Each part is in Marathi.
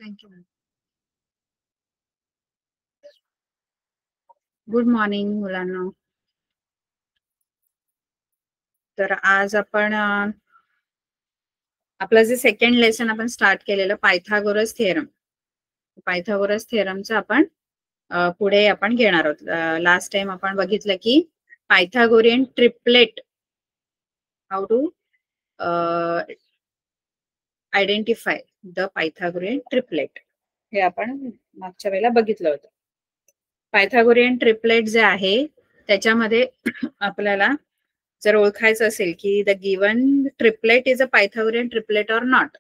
थँक्यू. गुड मॉर्निंग मुलांना. तर आज आपण आपलं जे सेकंड लेसन आपण स्टार्ट केलेलं पायथागोरस थिअरम. पायथागोरस थिअरमचं आपण पुढे आपण घेणार आहोत. लास्ट टाइम आपण बघितलं की Pythagorean triplet, how to identify the Pythagorean triplet, हे आपण मागच्या वेळेला बघितलं होतं. पायथागोरियन ट्रिपलेट जे आहे त्याच्यामध्ये आपल्याला जर ओळखायचं असेल की the given triplet is a Pythagorean triplet or not,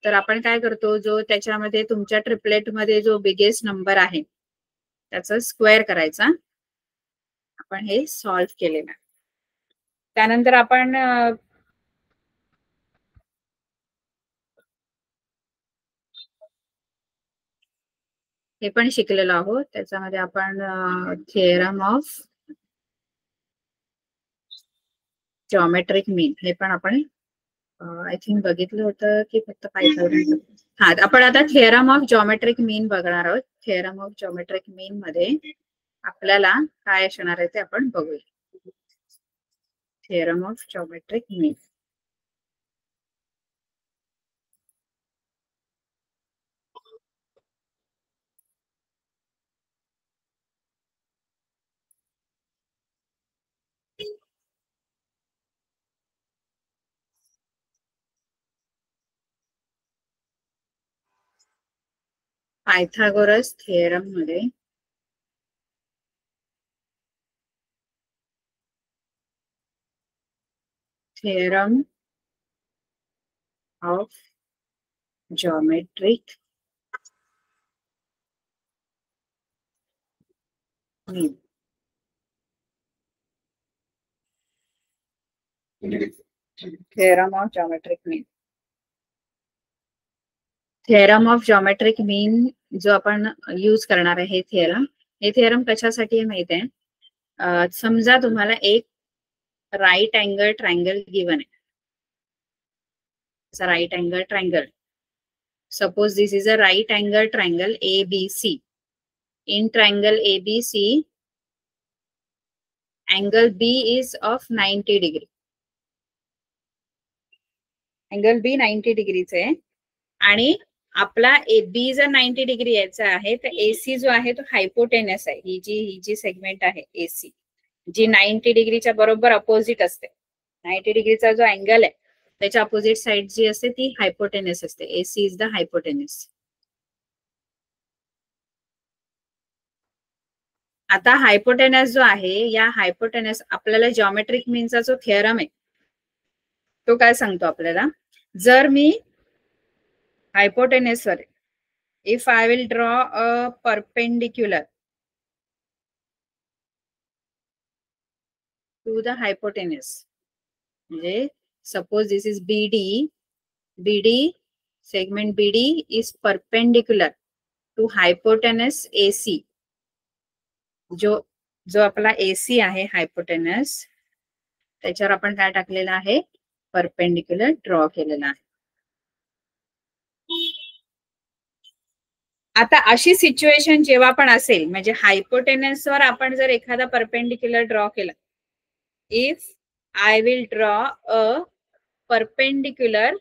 तर आपण काय करतो, जो त्याच्यामध्ये तुमच्या ट्रिपलेट मध्ये जो बिगेस्ट नंबर आहे त्याचा स्क्वेअर करायचा. आपण हे सॉल्व्ह केलेलं. त्यानंतर आपण हे पण शिकलेलो आहोत. त्याच्यामध्ये आपण थिअरम ऑफ जॉमेट्रिक मीन हे पण आपण आय थिंक बघितलं होतं की फक्त पायथागोरियन. हा, आपण आता थिअरम ऑफ जॉमेट्रिक मीन बघणार आहोत. थिअरम ऑफ जॉमेट्रिक मीन मध्ये आपल्याला काय असणार आहे ते आपण बघूया. Theorem of geometric mean. Pythagoras theorem मध्ये theorem of geometric mean. Theorem of geometric mean. Theorem of geometric mean जो आपण यूज करणार आहे हे थिअरम कशासाठी आहे माहित आहे? समजा तुम्हाला एक राईट अँगल ट्रायंगल गिवन आहे. Right angle triangle, suppose this is a right angle triangle ABC. In triangle ABC, angle B is of 90 degree. Angle B 90 डिग्रीचा आहे आणि आपला B जर 90 डिग्री याचा आहे तर AC जो आहे तो हायपोटेनस आहे. ही जी सेगमेंट आहे AC, जी 90 डिग्रीच्या बरोबर अपोजिट असते. 90 डिग्रीचा जो अँगल आहे त्याच्या अपोजिट साइड जी असते ती हायपोटेनस असते. AC is the hypotenuse. आता हायपोटेनस जो आहे, या हायपोटेनस आपल्याला जॉमेट्रिक मीनचा जो थिअरम आहे तो काय सांगतो आपल्याला, जर मी हायपोटेनस वर, if I will draw a perpendicular to the hypotenuse, म्हणजे suppose this is BD segment BD is perpendicular to hypotenuse AC. जो आपला AC आहे हायपोटेनस, त्याच्यावर आपण काय टाकलेलं आहे, परपेंडिक्युलर ड्रॉ केलेला आहे. आता अशी सिच्युएशन जेव्हा पण असेल, म्हणजे हायपोटेनस वर आपण जर एखादा परपेंडिक्युलर ड्रॉ केला, if I will draw a perpendicular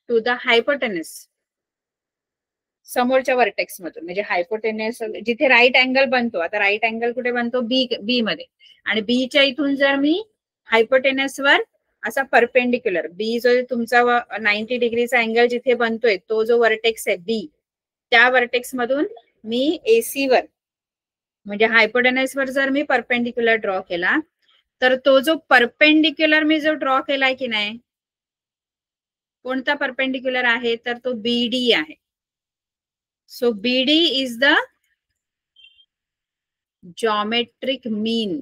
to the hypotenuse, समोरच्या वर्टेक्स मधून, म्हणजे हायपोटेनस जिथे राईट अँगल बनतो, आता राईट अँगल कुठे बनतो, बी मध्ये, आणि बीच्या इथून जर मी हायपोटेनस वर असा परपेंडिक्युलर, बी जो तुमचा 90 डिग्रीचा अँगल जिथे बनतोय तो जो वर्टेक्स आहे बी, त्या वर्टेक्स मधून मी AC वर म्हणजे हायपोटेनस वर जर मी परपेंडिक्युलर ड्रॉ केला, तर तो जो परपेंडिक्युलर मी जो ड्रॉ केलाय की नाही, कोणता परपेंडिक्युलर आहे, तर तो BD आहे. So BD is the geometric mean.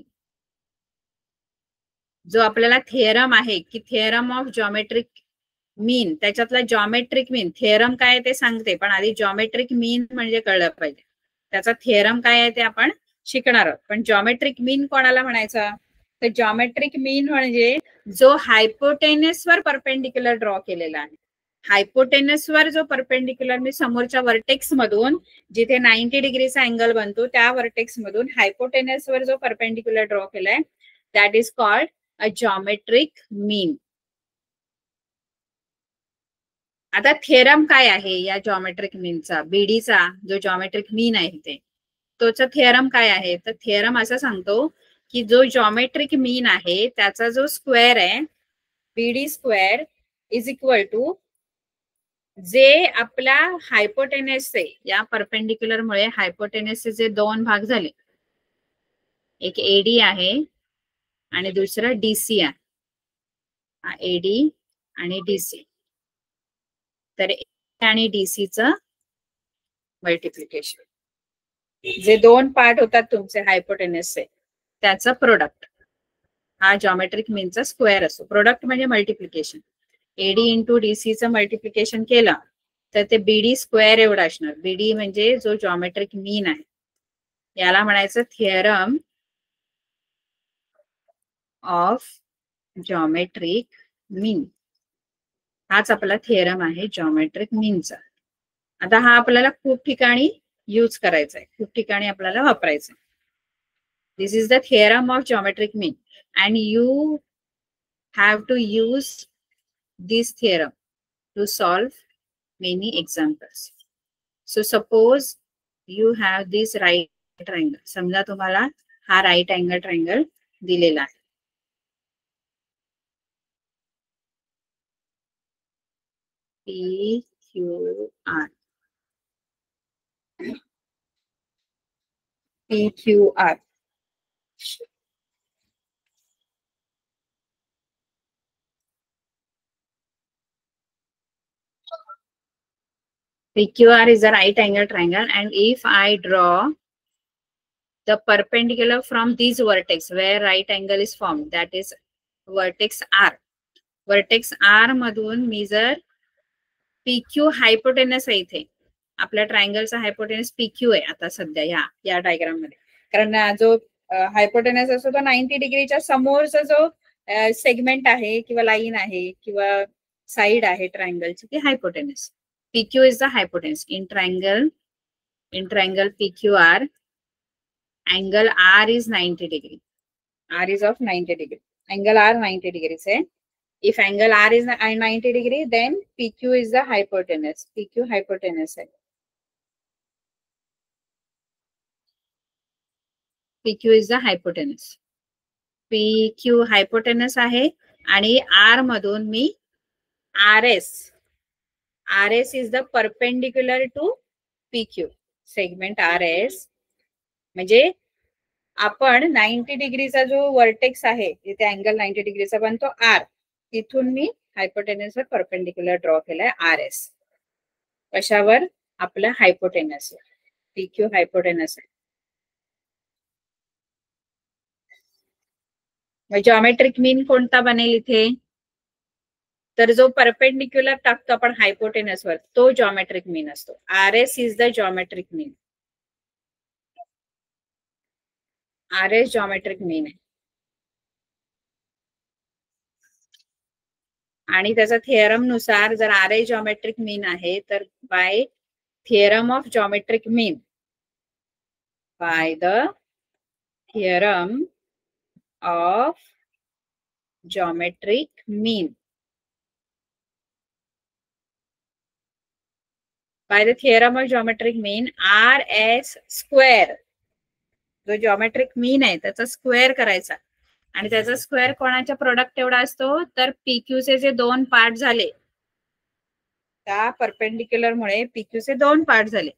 जो आपल्याला थिअरम आहे की थिअरम ऑफ जॉमेट्रिक मीन, त्याच्यातला जॉमेट्रिक मीन थिअरम काय आहे ते सांगते, पण आधी जॉमेट्रिक मीन म्हणजे कळलं पाहिजे. त्याचा थिअरम काय आहे ते आपण शिकणार आहोत. पण जॉमेट्रिक मीन कोणाला म्हणायचा, तर जॉमेट्रिक मीन म्हणजे जो हायपोटेनस वर परपेंडिक्युलर ड्रॉ केलेला आहे. हायपोटेनस वर जो परपेंडिक्युलर मी समोरच्या वर्टेक्स मधून जिथे 90 डिग्रीचा अँगल बनतो त्या वर्टेक्स मधून हायपोटेनस वर जो परपेंडिक्युलर ड्रॉ केलाय that is called a geometric mean. आता थिअरम काय आहे या जॉमेट्रिक मीनचा, बीडीचा जो जॉमेट्रिक मीन आहे ते तोचा थिअरम काय आहे, तर थिअरम असं सांगतो की जो जॉमेट्रिक मीन आहे त्याचा जो स्क्वेअर आहे बीडी स्क्वेअर इज इक्वल टू जे आपल्या हायपोटेनसचे या परपेंडिक्युलर मुळे हायपोटेनसचे जे दोन भाग झाले, एक एडी आहे आणि दुसरा डीसी आहे, एडी आणि डीसी, तर आणि डीसीचं मल्टिप्लिकेशन, जे दोन पार्ट होतात तुमचे हायपोटेनसचे त्याचा प्रोडक्ट हा जॉमेट्रिक मीनचा स्क्वेअर असतो. प्रोडक्ट म्हणजे मल्टिप्लिकेशन. एडी इंटू डीसीचं मल्टिप्लिकेशन केलं तर ते बीडी स्क्वेअर एवढं असणार. बीडी म्हणजे जो जॉमेट्रिक मीन आहे, याला म्हणायचं थिअरम ऑफ जॉमेट्रिक मीन. हाच आपला थिअरम आहे जॉमेट्रिक मीनचा. आता हा आपल्याला खूप ठिकाणी यूज करायचा आहे, खूप ठिकाणी आपल्याला वापरायचा आहे. This is the theorem of geometric mean and you have to use this theorem to solve many examples. So suppose you have this right triangle. समजा तुम्हाला हा right angle triangle दिलेला आहे. PQR. PQR. PQR is a right angle triangle, and if I draw the perpendicular from this vertex where right angle is formed, that is vertex R. Vertex R मधून मी जर PQ हायपोटेनस आहे इथे, आपल्या ट्रायंगलचा हायपोटेनस PQ आहे आता सध्या या डायग्राम मध्ये, कारण जो हायपोटेनस असतो तो 90 डिग्रीच्या समोरचा जो सेगमेंट आहे किंवा लाईन आहे किंवा साइड आहे ट्रायंगलची ती hypotenuse. PQ is the hypotenuse in triangle PQR. Angle R is 90 degree. R is of 90 degree. Angle R 90 degrees है. If angle R is 90 degree, then PQ is the hypotenuse. PQ hypotenuse है. PQ is the hypotenuse. PQ hypotenuse आहे आणि R मधून मी RS is the perpendicular to PQ. Segment RS म्हणजे आपण 90 डिग्रीचा जो वर्टेक्स आहे जिथे अँगल 90 डिग्रीचा बनतो R, तिथून मी हायपोटेनसवर परपेंडिक्युलर ड्रॉ केलाय RS. कशावर? आपलं हायपोटेनस. PQ हायपोटेनस आहे. जॉमेट्रिक मीन कोणता बनेल इथे, तर जो परपेंडिक्युलर टाकतो आपण हायपोटेनसवर तो जॉमेट्रिक मीन असतो. RS is the geometric mean. RS geometric mean आहे आणि त्याचा थिअरम नुसार जर RS जॉमेट्रिक मीन आहे तर by theorem of geometric mean, by the theorem of geometric mean, by the theorem of geometric mean, RS square जो जॉमेट्रिक मीन आहे त्याचा स्क्वेअर करायचा आणि त्याचा स्क्वेअर कोणाच्या प्रोडक्ट एवढा असतो, तर PQ चे जे दोन पार्ट झाले त्या परपेंडिक्युलर मुळे PQ चे दोन पार्ट झाले,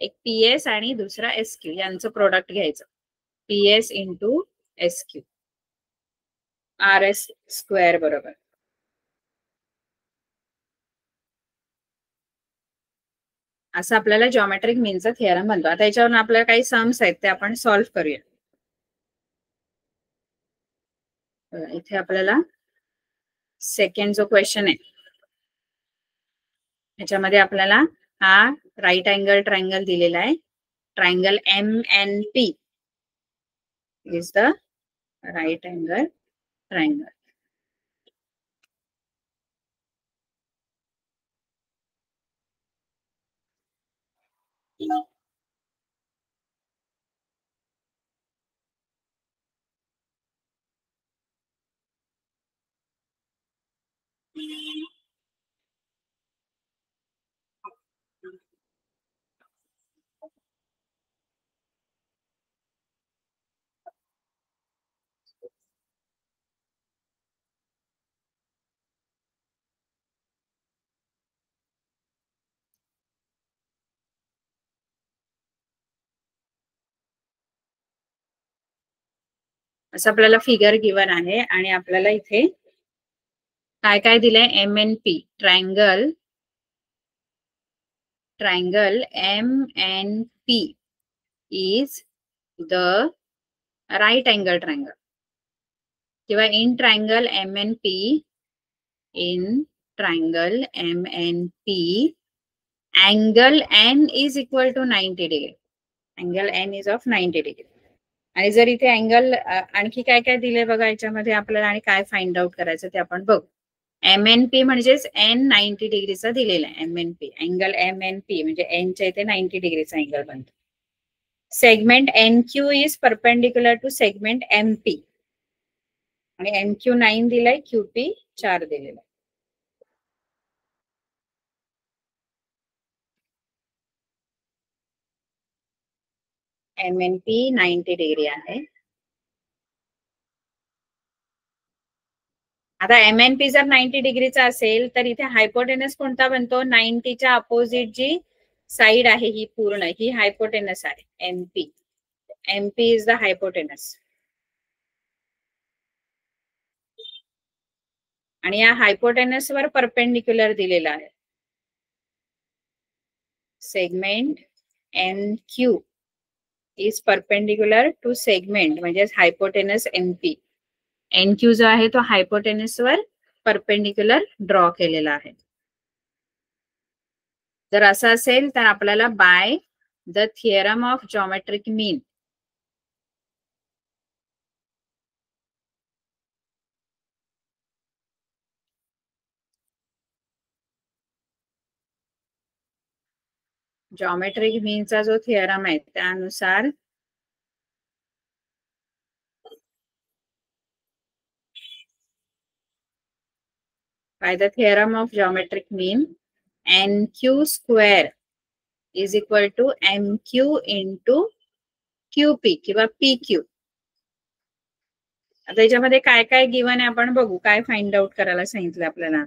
एक PS आणि दुसरा SQ, यांचं प्रोडक्ट घ्यायचं. PS into SQ, RS square बरोबर. असं आपल्याला जॉमेट्रिक मीनचा थिअरम बनतो. आता याच्यावरून आपल्याला काही सम्स आहेत ते आपण सॉल्व्ह करूया. इथे आपल्याला सेकंड जो क्वेश्चन आहे याच्यामध्ये आपल्याला हा राईट अँगल ट्रायंगल दिलेला आहे. Triangle MNP is the right angle triangle. असं आपल्याला फिगर गिवन आहे आणि आपल्याला इथे काय काय दिलंय, MNP triangle MNP is the right angle triangle किंवा in triangle MNP angle N is equal to 90 degree. Angle N is of 90 degree. आणि जर इथे अँगल आणखी काय काय दिले बघा याच्यामध्ये आपल्याला आणि काय फाइंड आउट करायचं ते आपण बघू. MNP म्हणजेच N 90 डिग्रीचा दिलेला आहे. MNP अँगल MNP म्हणजे N च्या इथे 90 डिग्रीचा अँगल बनतो. Segment NQ is perpendicular to segment MP आणि NQ 9 दिलाय, QP 4 दिलेला आहे. MNP 90 डिग्री आहे. आता MNP जर 90 डिग्रीचा असेल तर इथे हायपोटेनस कोणता बनतो, 90च्या अपोजिट जी साइड आहे ही पूर्ण ही हायपोटेनस आहे MP. MP is the hypotenuse. आणि या हायपोटेनस वर परपेंडिक्युलर दिलेला आहे. Segment NQ is perpendicular to segment म्हणजे हायपोटेनस MP. NQ जो आहे तो हायपोटेनस वर परपेंडिक्युलर ड्रॉ केलेला आहे. जर असं असेल तर आपल्याला by the theorem of geometric mean geometric मीनचा जो थिअरम आहे त्यानुसार by the theorem of geometric mean NQ square is equal to MQ into QP किंवा PQ. आता याच्यामध्ये काय काय गिवन आहे आपण बघू, काय फाइंड आउट करायला सांगितलं आपल्याला.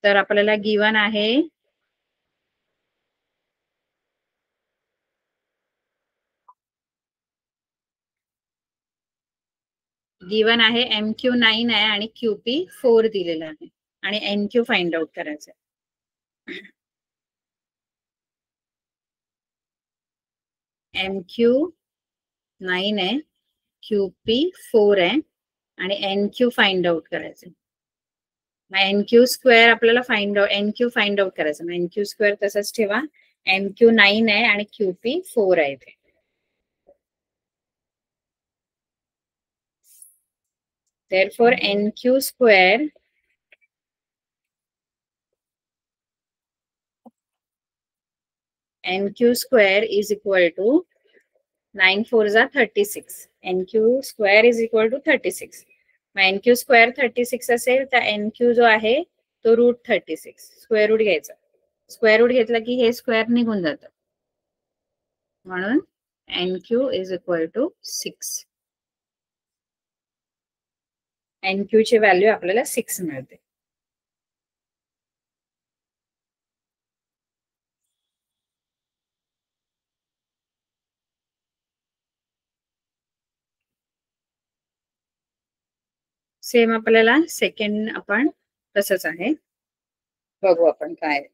तर आपल्याला गिवन आहे MQ 9 आहे आणि QP 4 दिलेला आहे आणि NQ फाइंड आउट करायचं आहे. MQ 9 आहे, QP 4 आहे आणि NQ फाइंड आउट करायचं. मग NQ स्क्वेअर आपल्याला NQ फाइंड आउट करायचं. मग NQ स्क्वेअर तसंच ठेवा. MQ 9 आहे आणि QP 4 आहे इथे. Therefore NQ square is equal to 9 4s are 36. NQ square is equal to 36. मग NQ स्क्वेअर 36 असेल तर NQ जो आहे तो रूट 36 स्क्वेअर रूट घ्यायचा. स्क्वेअर रूट घेतला की हे स्क्वेअर निघून जातं म्हणून NQ is equal to 6. NQ ची व्हॅल्यू आपल्याला 6 मिळते. सेम आपल्याला सेकंड आपण तसंच आहे, बघू आपण काय.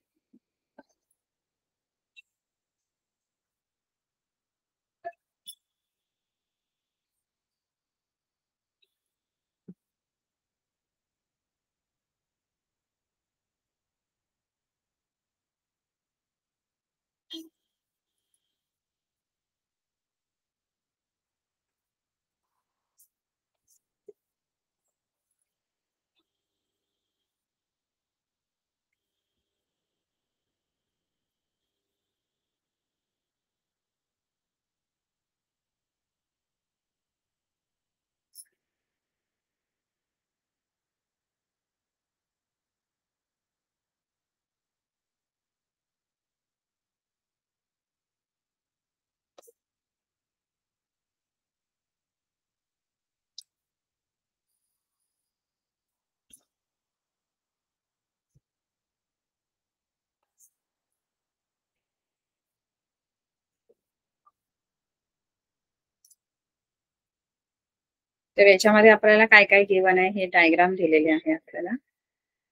तर याच्यामध्ये आपल्याला काय काय गिवन आहे हे डायग्राम दिलेले आहे आपल्याला.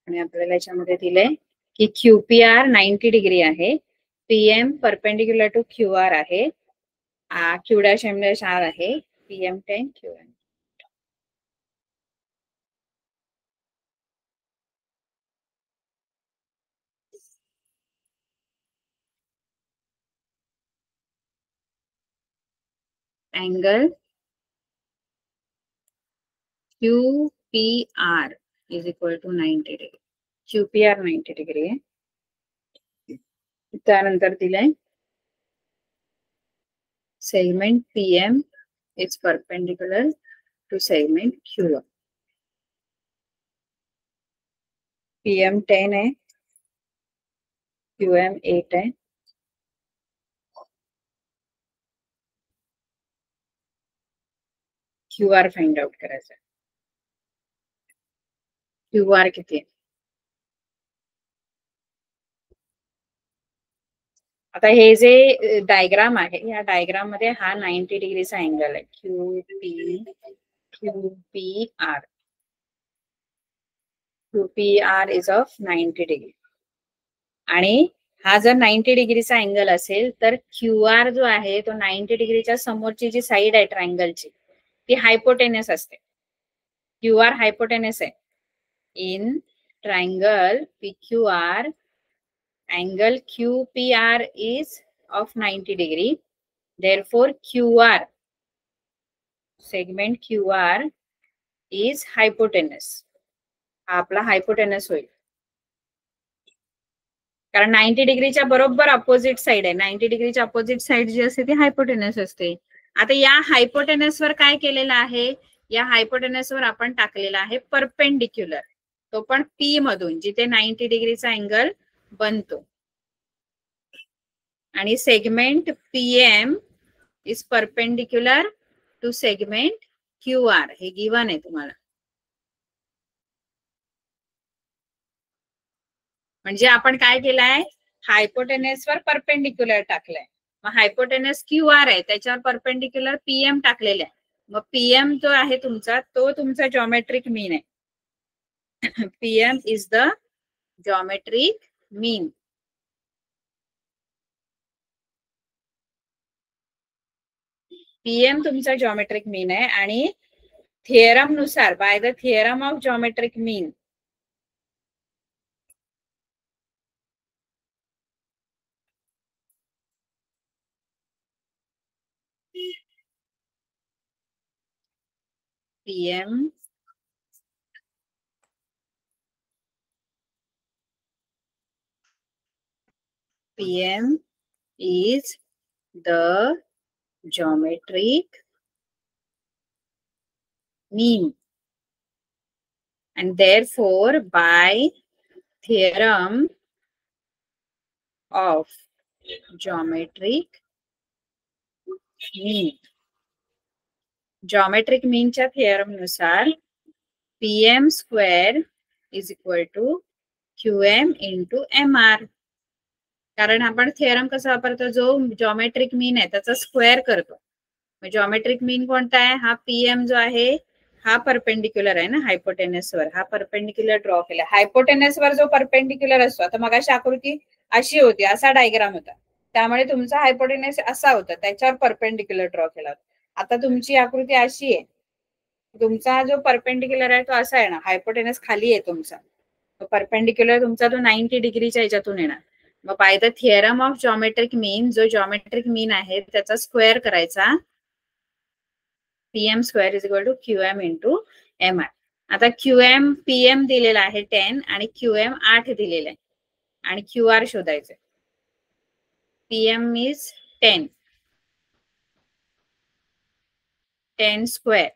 आणि आपल्याला याच्यामध्ये दिले की QPR 90 डिग्री आहे, PM परपेंडिक्युलर टू QR आहे, Q', M', R आहे, PM10 QM. Angle QPR is equal to 90 degree. QPR 90 degree आहे. त्यानंतर दिलंय segment PM is perpendicular to segment QR. PM10 आहे, QM8 आहे. QR फाइंड आउट करायचं. QR किती आहे? आता हे जे डायग्राम आहे या डायग्राम मध्ये हा 90 डिग्रीचा अँगल आहे. QPR. QPR is of 90 degree. आणि हा जर 90 डिग्रीचा अँगल असेल तर QR जो आहे तो 90 डिग्रीच्या समोरची जी साइड आहे ट्रायंगलची ती हायपोटेनस असते. QR हायपोटेनस आहे. In triangle PQR angle QPR is of 90 degree. Therefore, QR, segment QR is hypotenuse. आपला हायपोटेनस होईल. कारण 90 डिग्रीच्या बरोबर अपोजिट साइड आहे. 90 डिग्रीच्या अपोजिट साइड जी असते ती हायपोटेनस असते. आता या हायपोटेनस वर काय केलेलं आहे? या हायपोटेनस वर आपण टाकलेला आहे परपेंडिक्युलर. तो पण P मधून जिथे 90 डिग्रीचा अँगल बनतो. आणि segment PM is perpendicular to segment QR. हे गिवन आहे तुम्हाला. म्हणजे आपण काय केलंय? हायपोटेनस वर परपेंडिक्युलर टाकलंय. मग हायपोटेनस QR आहे त्याच्यावर परपेंडिक्युलर PM टाकलेलं आहे. मग PM जो आहे तुमचा तो तुमचा जॉमेट्रिक मीन आहे. PM is the geometric mean. PM तुमचा जॉमेट्रिक मीन आहे. आणि थिअरम नुसार bye the theorem of geometric mean PM is the geometric mean, and therefore by theorem of geometric mean, geometric mean च्या theorem नुसार PM square is equal to QM into MR. कारण आपण थिअरम कसा वापरतो? जो जॉमेट्रिक मीन आहे त्याचा स्क्वेअर करतो. जॉमेट्रिक मीन कोणता आहे? हा PM जो आहे हा परपेंडिक्युलर आहे ना हायपोटेनस वर. हा परपेंडिक्युलर ड्रॉ केला. हायपोटेनस वर जो परपेंडिक्युलर असतो, आता मगाशी आकृती अशी होती, असा डायग्राम होता, त्यामुळे तुमचा हायपोटेनस असा होता, त्याच्यावर परपेंडिक्युलर ड्रॉ केला होता. आता तुमची आकृती अशी आहे, तुमचा जो परपेंडिक्युलर आहे तो असा आहे ना, हायपोटेनस खाली आहे तुमचा, परपेंडिक्युलर तुमचा तो 90 डिग्रीच्या याच्यातून येणार. मग by the theorem of geometric mean, जो जॉमेट्रिक मीन आहे त्याचा स्क्वेअर करायचा. PM square is equal to QM into MR. आता QM PM दिलेला आहे 10 आणि QM 8 दिलेला आहे आणि QR शोधायचं. PM इज 10 स्क्वेअर,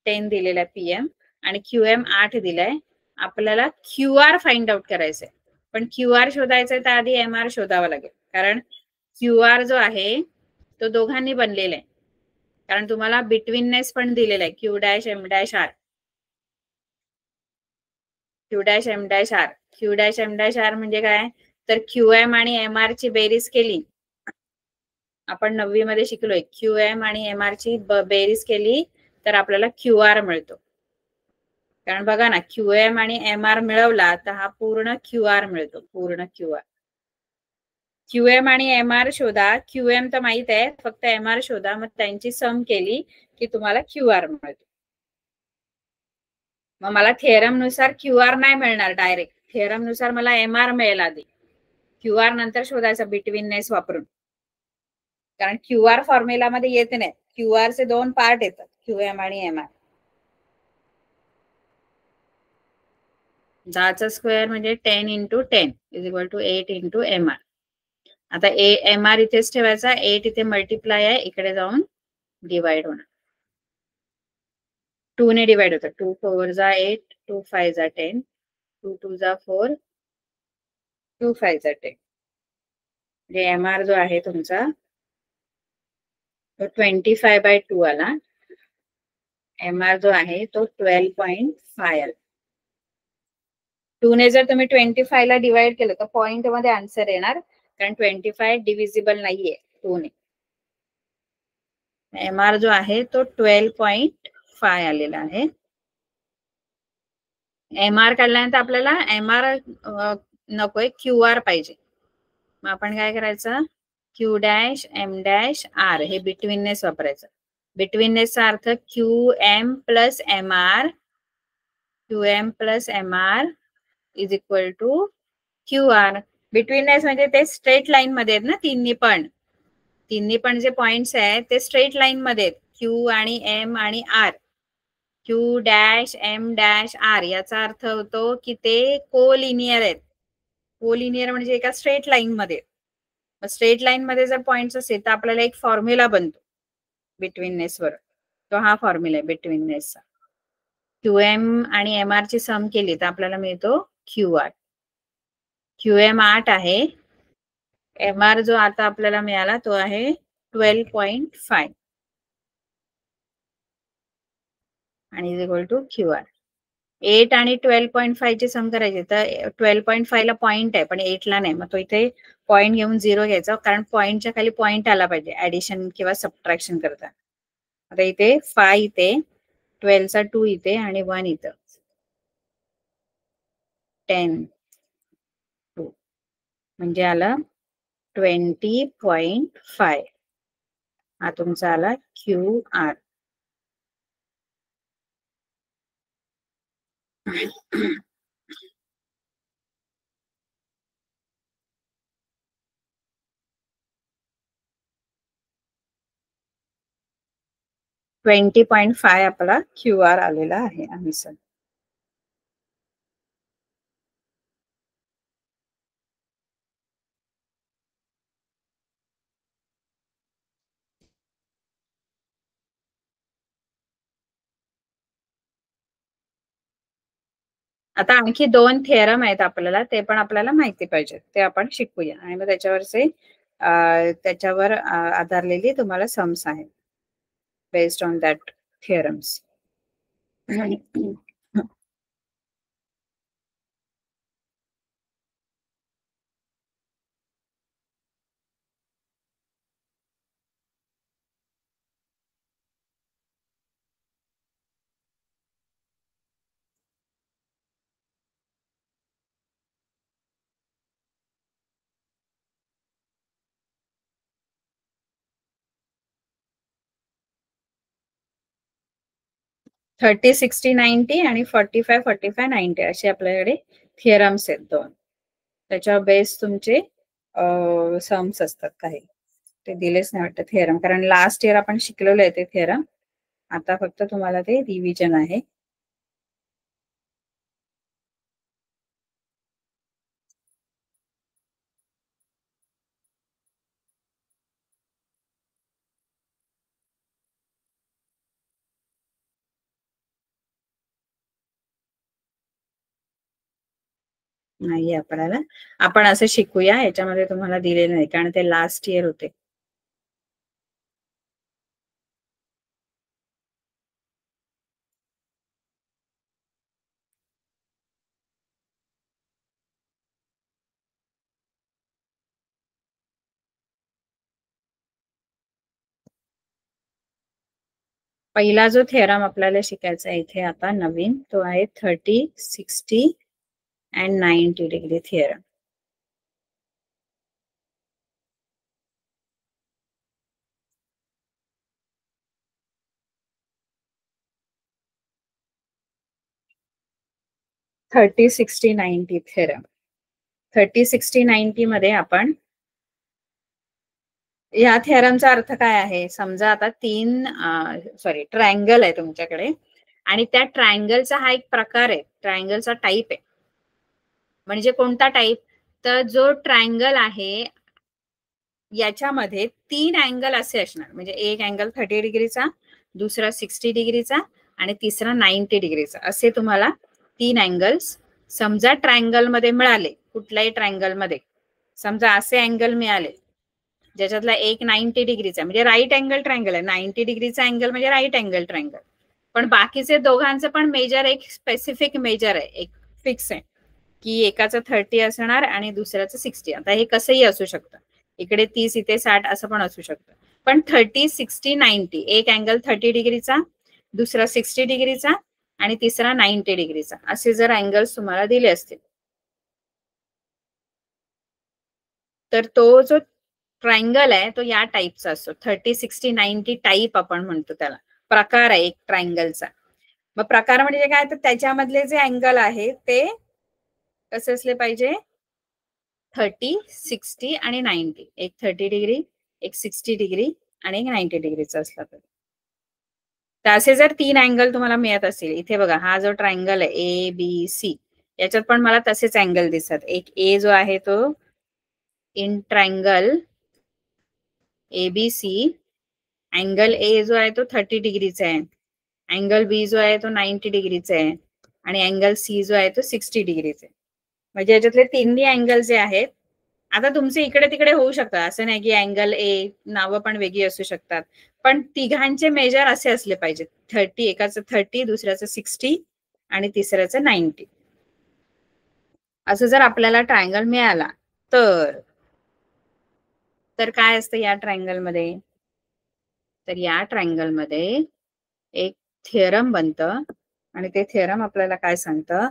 10 दिलेला आहे PM आणि QM 8 दिलाय. आपल्याला QR फाइंड आउट करायचंय. पण QR शोधायचंय तर आधी MR शोधावा लागेल. कारण QR जो आहे तो दोघांनी बनलेला आहे. कारण तुम्हाला बिटवीननेस पण दिलेला आहे Q', M'. Q', M', म्हणजे काय? तर QM आणि MR ची बेरीज केली, आपण 9वी मध्ये शिकलोय. QM आणि MR ची बेरीज केली तर आपल्याला क्यू आर मिळतो. कारण बघा ना, क्यू एम आणि एम आर मिळवला तर हा पूर्ण क्यू आर मिळतो, पूर्ण क्यू आर. क्यू एम आणि एम आर शोधा. क्यू एम तर माहित आहे, फक्त एम आर शोधा. मग त्यांची सम केली की तुम्हाला क्यू आर मिळतो. मग मला थेरम नुसार क्यू आर नाही मिळणार डायरेक्ट. थेरम नुसार मला एम आर मिळेल आधी. क्यू आर नंतर शोधायचा बिटवीननेस वापरून. कारण क्यू आर फॉर्म्युला मध्ये येत नाही. क्यू आर चे दोन पार्ट येतात, क्यू एम आणि एम आर. 10चा स्क्वेअर म्हणजे 10 into 10 is equal to 8 into M R. आता एम आर इथेच ठेवायचा, 8 इथे मल्टिप्लाय आहे, इकडे जाऊन डिवाइड होणार. 2 ने डिवाइड होतं. 2 4 जा 8, 2 5 जा 10, 2 2 जा 4, 2 5 जा 10. म्हणजे एम आर जो आहे तुमचा तो 25/2 आला. एम आर जो आहे तो 12.5 आला. 2 ने जर तुम्ही 25 ला डिवाइड केलं तर पॉइंट मध्ये आन्सर येणार, कारण 25 डिव्हिजिबल नाहीये 2 ने. एम आर जो आहे तो 12.5 आलेला आहे. एम आर काढल्यानंतर आपल्याला एम आर नकोय, क्यू आर पाहिजे. मग आपण काय करायचं, Q dash M dash R हे बिटवीननेस वापरायचं. बिटवीननेसचा अर्थ Q M plus M R, Q M plus M R is equal to Q R. Betweenness म्हणजे ते स्ट्रेट लाईन मध्ये आहेत ना, तिन्ही पण जे पॉइंट्स आहेत ते स्ट्रेट लाईन मध्ये आहेत, क्यू आणि एम आणि R. Q dash M dash R याचा अर्थ होतो की ते कोलिनियर आहेत. कोलिनियर म्हणजे एका स्ट्रेट लाईन मध्ये. स्ट्रेट लाईन मध्ये जर पॉइंट्स असेल तर आपल्याला एक फॉर्म्युला बनतो बिटवीननेस वर. तो हा फॉर्म्युला आहे बिटवीननेसचा. क्यू एम आणि एम आर ची सम केली तर आपल्याला मिळतो क्यू आर. क्यू एम 8 आहे. एम आर जो आता आपल्याला मिळाला तो आहे 12.5 आणि is equal to Q R. 8 आणि 12.5 ची सम करायची तर 12.5 ला पॉइंट आहे पण 8 ला नाही. मग तो इथे पॉइंट घेऊन 0 घ्यायचा, कारण पॉइंटच्या खाली पॉइंट आला पाहिजे ऍडिशन किंवा सबट्रॅक्शन करता. आता इथे 5 इथे, 12चा 2 इथे आणि 1 इथं. 10 2 म्हणजे आला 20.5. हा तुमचा आला क्यू आर. $20.5 आपला क्यू आर आलेला आहे आन्सर. आता आणखी 2 थेरम आहेत आपल्याला, ते पण आपल्याला माहिती पाहिजे, ते आपण शिकूया. आणि मग त्याच्यावर आधारलेली तुम्हाला सम्स आहेत बेस्ड ऑन दॅट थिअरम्स. 30 60 90 आणि 45 45 90 असे आपल्याकडे थिअरम्स आहेत 2. त्याच्यावर बेस तुमचे सम्स असतात काही. ते दिलेच नाही वाटतं थिअरम, कारण लास्ट इयर आपण शिकलेलो आहे ते थिअरम. आता फक्त तुम्हाला ते रिव्हिजन आहे. नाही आपल्याला, आपण असं शिकूया, याच्यामध्ये तुम्हाला दिलेलं नाही कारण ते लास्ट इयर होते. पहिला जो थेरम आपल्याला शिकायचा आहे इथे आता नवीन, तो आहे 30, 60 and 90 degree theorem. Thirty, sixty, 90 theorem. 30, 60, 90 मध्ये आपण या थेरमचा अर्थ काय आहे, समजा आता ट्रायंगल आहे तुमच्याकडे आणि त्या ट्रायंगलचा हा एक प्रकार आहे, ट्रायंगलचा टाईप आहे. म्हणजे कोणता टाईप, तर जो ट्रायंगल आहे याच्यामध्ये 3 अँगल असे असणार. म्हणजे एक अँगल 30 डिग्रीचा, दुसरा 60 डिग्रीचा आणि तिसरा 90 डिग्रीचा, असे तुम्हाला 3 अँगल्स समजा ट्रायंगल मध्ये मिळाले. कुठल्याही ट्रायंगल मध्ये समजा असे अँगल मिळाले ज्याच्यातला एक 90 डिग्रीचा, म्हणजे राईट अँगल ट्रायंगल आहे. 90 डिग्रीचा अँगल म्हणजे राईट अँगल ट्रायंगल. पण बाकीचे दोघांचं पण मेजर एक स्पेसिफिक मेजर आहे, एक फिक्स आहे की एकाचं 30 असणार आणि दुसऱ्याचं 60. आता हे कसंही असू शकतं, इकडे 30 इथे 60 असं पण असू शकतं. पण 30, 60, 90 एक अँगल 30 डिग्रीचा, दुसरा 60 डिग्रीचा आणि तिसरा 90 डिग्रीचा, असे जर अँगल्स तुम्हाला दिले असतील तर तो जो ट्रायंगल आहे तो या टाईपचा असतो. 30, 60, 90 टाईप आपण म्हणतो त्याला, प्रकार आहे एक ट्रायंगलचा. मग प्रकार म्हणजे काय, तर त्याच्यामधले जे अँगल आहे ते कसे असले पाहिजे, 30, 60 आणि 90. एक 30 डिग्री, एक 60 डिग्री आणि एक 90 डिग्रीचा असला पाहिजे. तर असे जर 3 अँगल तुम्हाला मिळत असतील, इथे बघा हा जो ट्रायंगल आहे ए बी सी, याच्यात पण मला तसेच अँगल दिसतात. एक ए जो आहे तो in triangle ABC, angle A जो आहे तो 30 डिग्रीचा आहे, अँगल बी जो आहे तो 90 डिग्रीचा आहे आणि अँगल सी जो आहे तो 60 डिग्रीचा आहे. म्हणजे याच्यातले तिन्ही अँगल जे आहेत, आता तुमचे इकडे तिकडे होऊ शकतं, असं नाही की अँगल ए नावं पण वेगळी असू शकतात, पण तिघांचे मेजर असे असले पाहिजेत. 30, एकाचं 30, दुसऱ्याचं 60 आणि तिसऱ्याचं 90. असं जर आपल्याला ट्रायंगल मिळाला तर तर काय असतं या ट्रायंगल मध्ये, तर या ट्रायंगल मध्ये एक थिअरम बनतं आणि ते थिअरम आपल्याला काय सांगतं,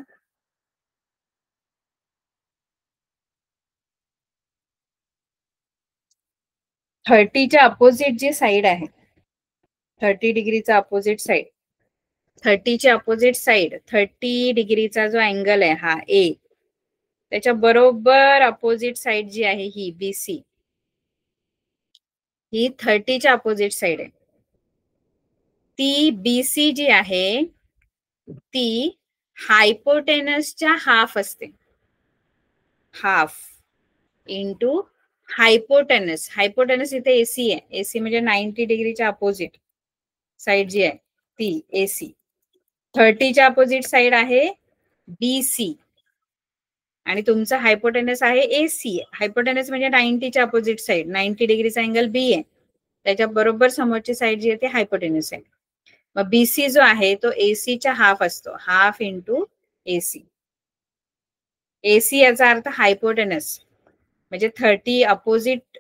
30च्या अपोजिट जी साइड आहे, 30 डिग्रीचा अपोजिट साइड, 30ची अपोजिट साइड, 30 डिग्रीचा जो अँगल आहे हा ए, त्याच्या बरोबर अपोजिट साइड जी आहे ही बी सी, ही 30च्या अपोजिट साइड आहे. ती बी सी जी आहे ती हायपोटेनसच्या हाफ असते. Half into hypotenuse. हायपोटेनस इथे एसी आहे, एसी म्हणजे 90 डिग्रीच्या अपोजिट साइड जी आहे ती एसी. 30च्या अपोजिट साइड आहे बीसी आणि तुमचा हायपोटेनस आहे एसी. हायपोटेनस म्हणजे 90च्या अपोजिट साइड, 90 डिग्रीचा अँगल बी आहे, त्याच्या बरोबर समोरची साइड जी आहे ती हायपोटेनस आहे. मग बीसी जो आहे तो एसीच्या हाफ असतो, हाफ इंटू एसी. एसी याचा अर्थ हायपोटेनस, म्हणजे 30 opposite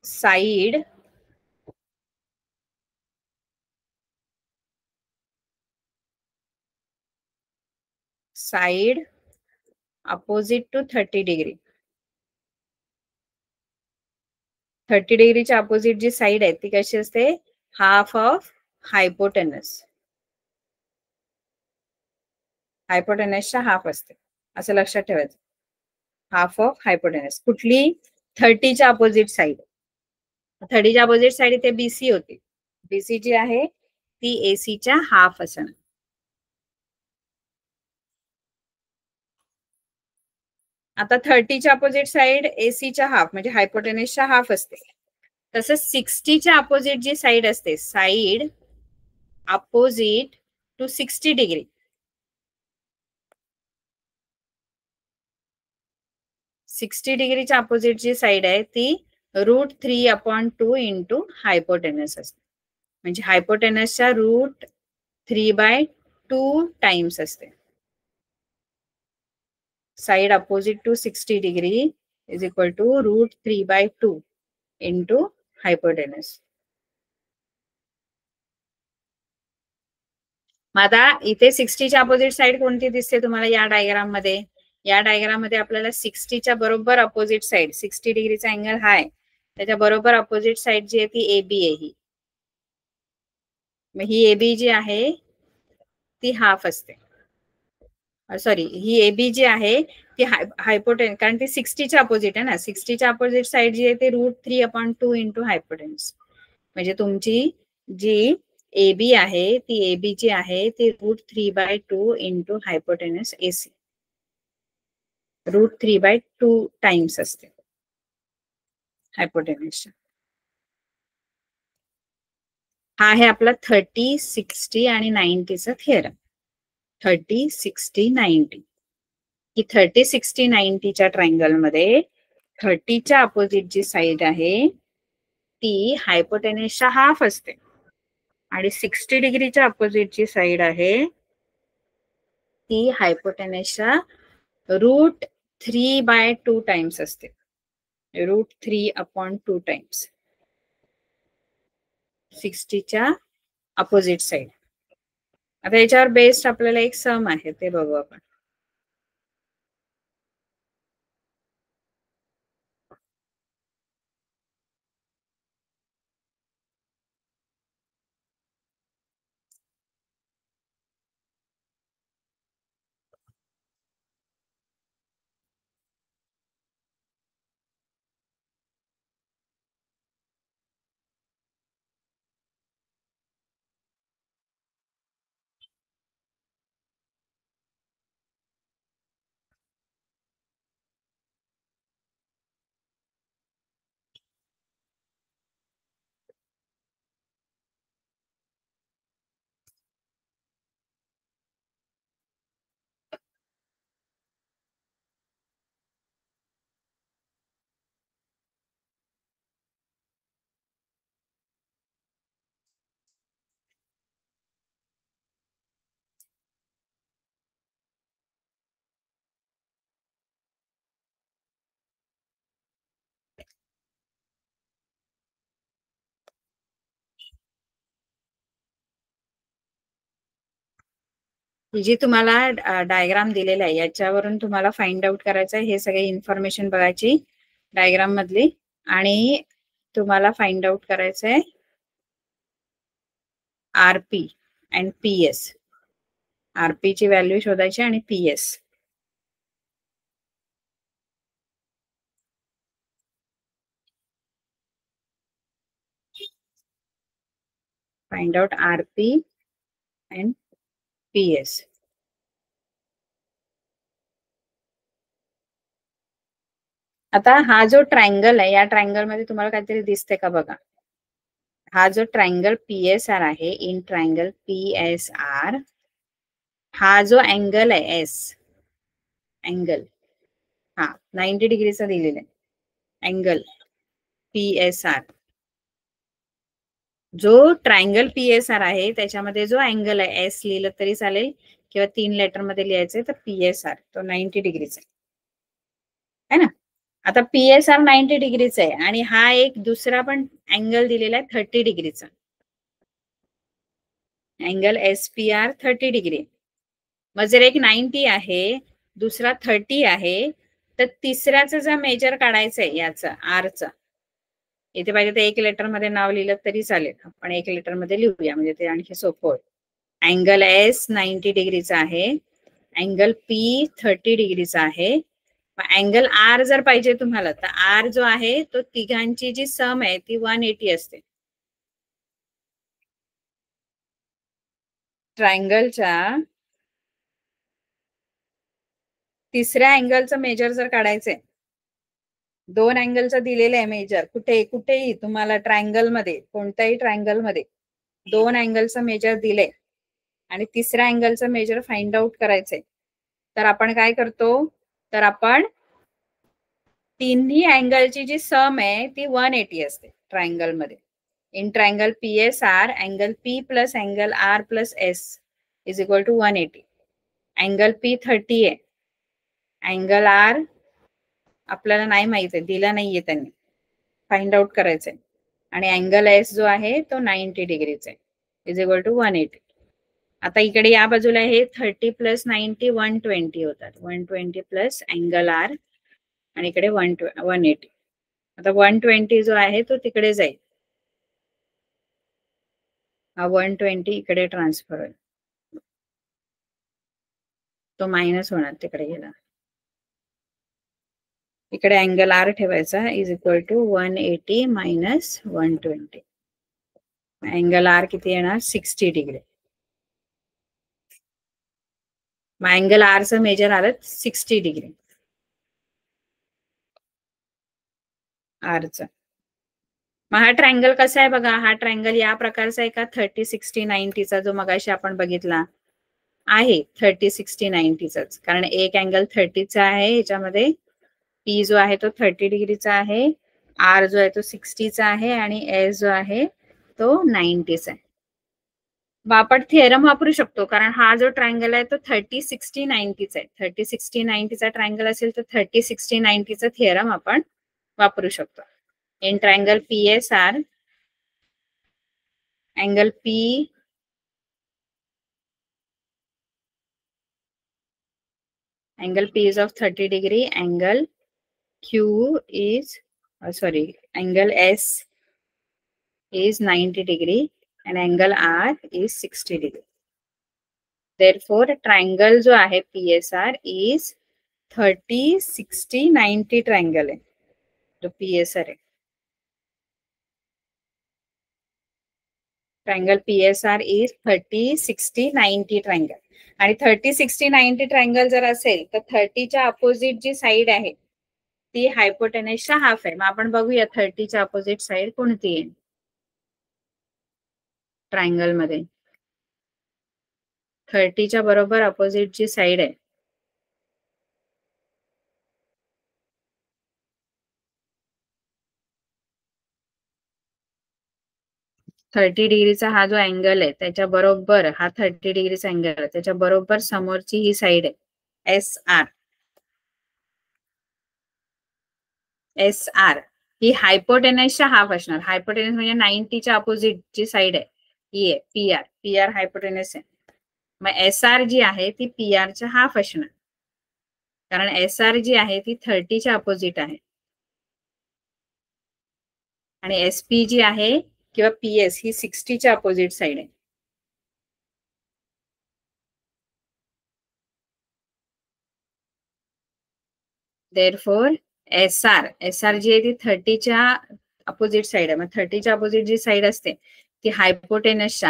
side side opposite to 30 degree. 30 डिग्रीच्या अपोजिट जी साइड आहे ती कशी असते, हाफ ऑफ हायपोटेनस. हायपोटेनसच्या हाफ असते, असं लक्षात ठेवायचं. हाफ ऑफ हायपोटेनस कुठली, 30च्या अपोजिट साइड. 30च्या अपोजिट साइड इथे बीसी होती, बीसी जी आहे ती एसीच्या हाफ असणार. आता 30च्या अपोजिट साइड एसीच्या हाफ म्हणजे हायपोटेनसच्या हाफ असते. तसंच 60च्या अपोजिट जी साइड असते, साइड अपोजिट टू 60 डिग्री, 60 डिग्रीच्या अपोजिट जी साइड आहे ती √3/2 इंटू हायपोटेनस असते. म्हणजे हायपोटेनसच्या √3/2 टाइम्स असते. Side opposite to 60 degree is equal to √3/2 into hypotenuse. मग आता इथे 60च्या अपोजिट साइड कोणती दिसते तुम्हाला या डायग्राम मध्ये? या डायग्राम मध्ये आपल्याला 60च्या बरोबर अपोजिट साइड, 60 डिग्रीचा अँगल हा आहे, त्याच्या बरोबर अपोजिट साइड जी आहे ती AB आहे. ही मग ही AB जी आहे ती हाफ असते. सॉरी, ही AB जी आहे ती हायपोटेन्स, कारण ती 60च्या अपोजिट आहे ना. 60च्या अपोजिट साइड जी आहे ती √3/2 इंटू हायपोटेन्स. म्हणजे तुमची जी AB आहे ती AB जी आहे ती √3/2 इंटू हायपोटेन्स AC, √3/2 टाइम्स असते हायपोटेन्स. हा आहे आपला 30, 60 आणि 90चा थिअरम. 30, 60, 90 की 30, 60, 90च्या ट्रायंगल मध्ये 30च्या अपोजिट जी साइड आहे ती हायपोटेन्सच्या हाफ असते आणि 60 डिग्रीच्या अपोजिट जी साइड आहे ती हायपोटेन्सच्या √3/2 टाइम्स असते. √3/2 टाइम्स 60च्या अपोजिट साइड. आता याच्यावर बेस्ड आपल्याला एक सम आहे ते बघू आपण. जी तुम्हाला डायग्राम दिलेला आहे याच्यावरून तुम्हाला फाइंड आउट करायचं आहे हे सगळे इन्फॉर्मेशन बघायची डायग्राम मधली, आणि तुम्हाला फाइंड आउट करायचं आहे RP अँड PS. RP ची व्हॅल्यू शोधायची आणि PS. Find out RP and PS. आता हा जो ट्रायंगल आहे या ट्रायंगल मध्ये तुम्हाला काहीतरी दिसते का बघा. हा जो ट्रायंगल PSR आहे, इन ट्रायंगल PSR, हा जो अँगल आहे S अँगल, हा 90 डिग्रीचा दिलेला आहे अँगल PSR. जो ट्रायंगल PSR आहे त्याच्यामध्ये जो अँगल आहे S लिहिलं तरी चालेल किंवा 3 लेटर मध्ये लिहायचंय, तर PSR तो 90 डिग्रीचा आहे ना. आता PSR 90 डिग्रीचा आहे आणि हा एक दुसरा पण अँगल दिलेला आहे 30 डिग्रीचा, अँगल SPR 30 डिग्री. मग जर एक 90 आहे दुसरा 30 आहे तर तिसऱ्याचं जर मेजर काढायचंय याचं आरचं, इथे पाहिजे तर एक लेटर मध्ये नाव लिहिलं तरी चालेल, आपण एक लेटर मध्ये लिहूया म्हणजे ते आणखी सोपं होईल. अँगल S 90 डिग्रीचा आहे, अँगल P 30 डिग्रीचा आहे. अँगल R जर पाहिजे तुम्हाला तर R जो आहे तो तिघांची जी सम आहे ती 180 असते. ट्रायंगलच्या तिसऱ्या अँगलचं मेजर जर काढायचंय, दोन अँगलचं दिलेलं आहे मेजर, कुठेही तुम्हाला ट्रायंगल मध्ये, कोणत्याही ट्रायंगल मध्ये दोन अँगलचं मेजर दिले आणि तिसऱ्या अँगलचं मेजर फाइंड आउट करायचंय, तर आपण काय करतो, तर आपण तिन्ही अँगलची जी सम आहे ती 180 असते ट्रायंगल मध्ये. In triangle PSR angle P plus angle R plus S is equal to 180. Angle P 30 आहे, अँगल R आपल्याला नाही माहित आहे, दिला नाहीये त्यांनी, फाइंड आउट करायचंय. आणि अँगल S जो आहे तो 90 डिग्रीचा आहे, इज इक्वल टू 180. आता इकडे या बाजूला हे 30 प्लस 90 120 होतात. 120 प्लस अँगल आर आणि इकडे 180. आता 120 जो आहे तो तिकडे जाईल. हा 120 इकडे ट्रान्सफर होईल. तो मायनस होणार तिकडे गेला. इकडे अँगल आर ठेवायचा is equal to 180 minus 120. Angle R किती येणार 60 डिग्री. मग अँगल आरचं मेजर आलं 60 डिग्री आरचं. मग हा ट्रायंगल कसा आहे बघा. हा ट्रायंगल या प्रकारचा आहे का 30 60 90चा जो मगाशी आपण बघितला आहे 30 60 90चाच. कारण एक अँगल 30चा आहे याच्यामध्ये. पी जो आहे तो 30 डिग्रीचा आहे. आर जो आहे तो 60चा आहे आणि एस जो आहे तो 90चा आहे. मग आपण थिअरम वापरू शकतो कारण हा जो ट्रायंगल आहे तो 30 60 90चा आहे. 30 60 90चा ट्रायंगल असेल तर 30 60 90चा थिअरम आपण वापरू शकतो. In triangle PSR angle P is of 30 degree, angle Q is angle S is 90 degree and angle R is 60 degree. Therefore triangle जो आहे PSR is 30 60 90 triangle है जो PSR है. Triangle PSR is 30 60 90 triangle. आणि 30 60 90 ट्रायंगल जर असेल तर 30च्या अपोजिट जी साइड आहे ती हायपोटेनसच्या हाफ आहे. मग आपण बघूया 30च्या अपोजिट साइड कोणती आहे ट्रायंगल मध्ये. 30च्या बरोबर अपोजिट जी साइड आहे 30 डिग्रीचा हा जो अँगल आहे त्याच्या बरोबर हा 30 डिग्रीचा अँगल आहे त्याच्या बरोबर समोरची ही साइड आहे SR. SR ही हायपोटेनसच्या हाफ असणार. हायपोटेनस म्हणजे 90च्या अपोजिट जी साइड आहे ही आहे PR हायपोटेनस आहे. मग SR जी आहे ती PR च्या हाफ असणार कारण SR जी आहे ती 30च्या अपोजिट आहे आणि SP जी आहे किंवा PS ही 60च्या अपोजिट साइड आहे. Therefore SR जी आहे ती 30च्या अपोजिट साइड आहे. मग 30च्या अपोजिट जी साइड असते ती हायपोटेनस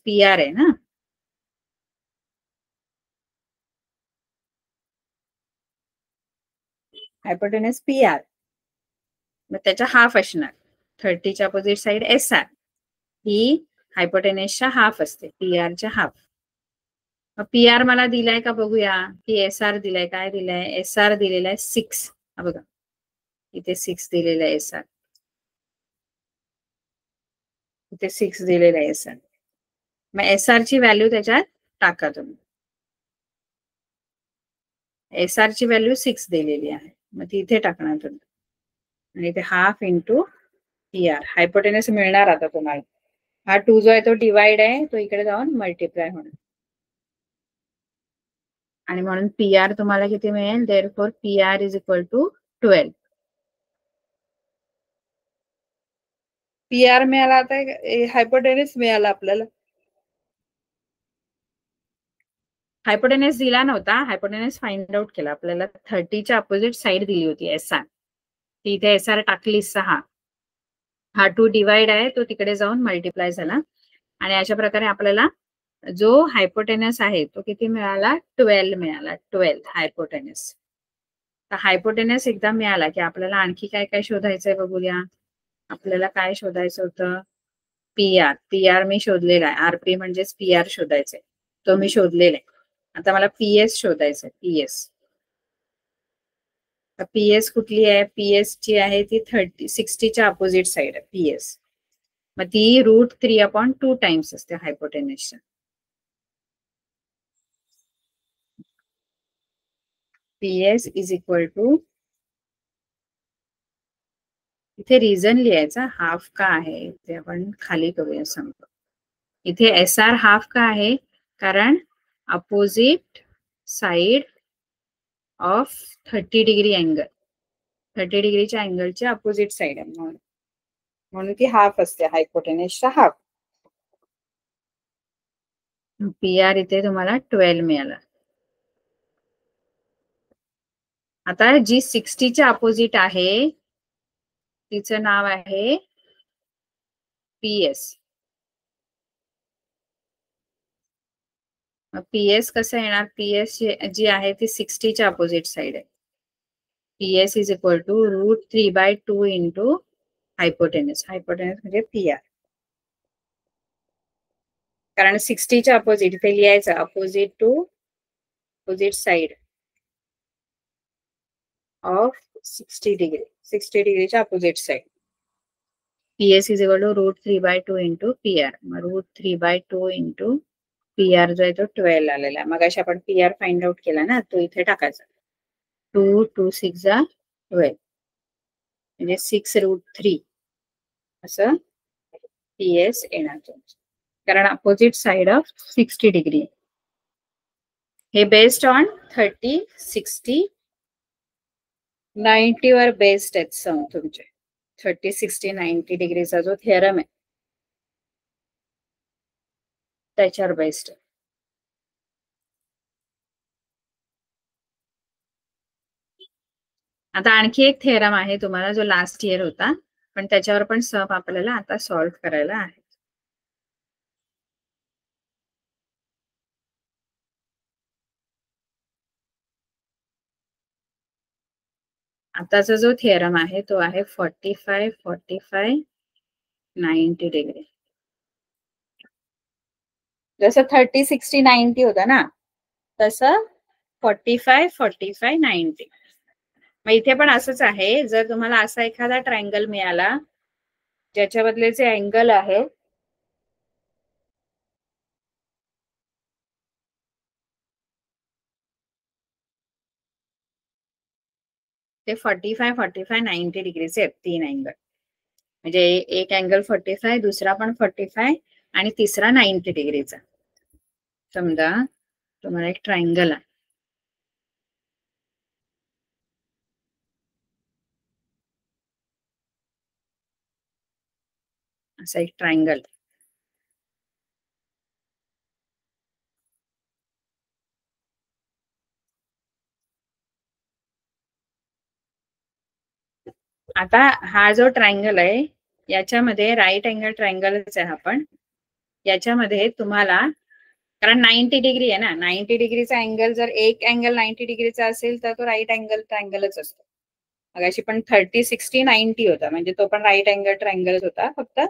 PR आहे ना. हायपोटेनस PR मग त्याच्या हाफ असणार. 30च्या अपोजिट साइड SR ही हायपोटेनसच्या हाफ असते PR च्या हाफ. मग PR मला दिलाय का बघूया की SR दिलाय. काय दिलाय SR दिलेला आहे 6. हा बघा इथे 6 दिलेला आहे SR. इथे 6 दिलेला आहे SR. मग SR ची व्हॅल्यू त्याच्यात टाका तुम्ही. SR ची व्हॅल्यू 6 दिलेली आहे मग ती इथे टाकणार तुम्ही आणि इथे हाफ इंटू PR हायपोटेनस मिळणार आता तुम्हाला. हा 2 जो आहे तो डिवाइड आहे तो इकडे जाऊन मल्टिप्लाय होणार आणि म्हणून PR तुम्हाला किती मिळेल. Therefore PR is equal to 12. PR मिळाला. आता हायपोटेनस मिळाला आपल्याला. हायपोटेनस दिला नव्हता. हायपोटेनस फाइंड आउट केला आपल्याला. 30च्या अपोजिट साइड दिली होती SR. ती इथे SR टाकली 6. हा 2 डिवाइड आहे तो तिकडे जाऊन मल्टिप्लाय झाला आणि अशा प्रकारे आपल्याला जो हायपोटेनस आहे तो किती मिळाला 12 मिळाला. 12 हायपोटेनस. तर हायपोटेनस एकदा मिळाला की आपल्याला आणखी काय काय शोधायचंय बघूया. आपल्याला काय शोधायचं होतं PR मी शोधलेला आहे. RP म्हणजेच PR शोधायचंय तो मी शोधलेला आहे. आता मला PS शोधायचंय. PS कुठली आहे. PS ची आहे ती 60च्या अपोजिट साइड आहे PS. मग ती √3/2 टाइम्स असते हायपोटेनसच्या. PS इज इक्वल टू इथे रिझन लिहायचा हाफ का आहे ते आपण खाली करूया सांगतो. इथे SR हाफ का आहे कारण opposite side of 30 degree angle, 30 डिग्रीच्या अँगलच्या अपोजिट साइड आहे म्हणून ती हाफ असते, हायपोटेनसचा हाफ. पी आर इथे तुम्हाला 12 मिळाला. आता जी 60च्या अपोजिट आहे तिचं नाव आहे पीएस. पीएस कसं येणार? पीएस जी आहे ती 60च्या अपोजिट साइड आहे. PS is equal to √3/2 into hypotenuse. Hypotenuse म्हणजे पीआर. कारण 60च्या अपोजिट इथे लिहायचं, opposite to opposite side of 60 degree, 60 डिग्रीच्या opposite side. PS is equal to √3/2 into PR. मग √3/2 इंटू पीआर जो आहे तो 12 आलेला आहे. मग अशी आपण पीआर फाइंड आउट केला ना, तो इथे टाकायचा. 2 2 6 12 म्हणजे 6√3 असं पीएस येणार तुमचं. कारण अपोजिट साइड ऑफ 60 डिग्री. हे बेस्ड ऑन 30, 60, 90 वर बेस्ड आहेत सम तुमचे. 30, 60, 90 डिग्रीचा जो थिअरम आहे त्याच्यावर बेस्ड आहे. आता आणखी एक थेरम आहे तुम्हाला जो लास्ट इयर होता, पण त्याच्यावर पण सम आपल्याला आता सॉल्व्ह करायला आहे. आताचा जो थिअरम आहे तो आहे 45, 45, 90 डिग्री. जसं 30, 60, 90 होता ना, तसं 45, 45, 90. मग इथे पण असंच आहे. जर तुम्हाला असा एखादा ट्रायंगल मिळाला ज्याच्या बदले जे अँगल आहे ते 45, 45, 90 डिग्रीचे आहेत. 3 अँगल. म्हणजे एक अँगल 45, दुसरा पण 45 आणि तिसरा 90 डिग्रीचा. समजा तुम्हाला एक ट्रायंगल आहे, असा एक ट्रायंगल. आता हा जो ट्रायंगल आहे याच्यामध्ये राईट अँगल ट्रायंगलच आहे. आपण याच्यामध्ये तुम्हाला, कारण 90 डिग्री आहे ना, 90 डिग्रीचा अँगल, जर एक अँगल 90 डिग्रीचा असेल तर तो राईट अँगल ट्रायंगलच असतो. मगाशी पण 30, 60, 90 होता, म्हणजे तो पण राईट अँगल ट्रायंगलच होता. फक्त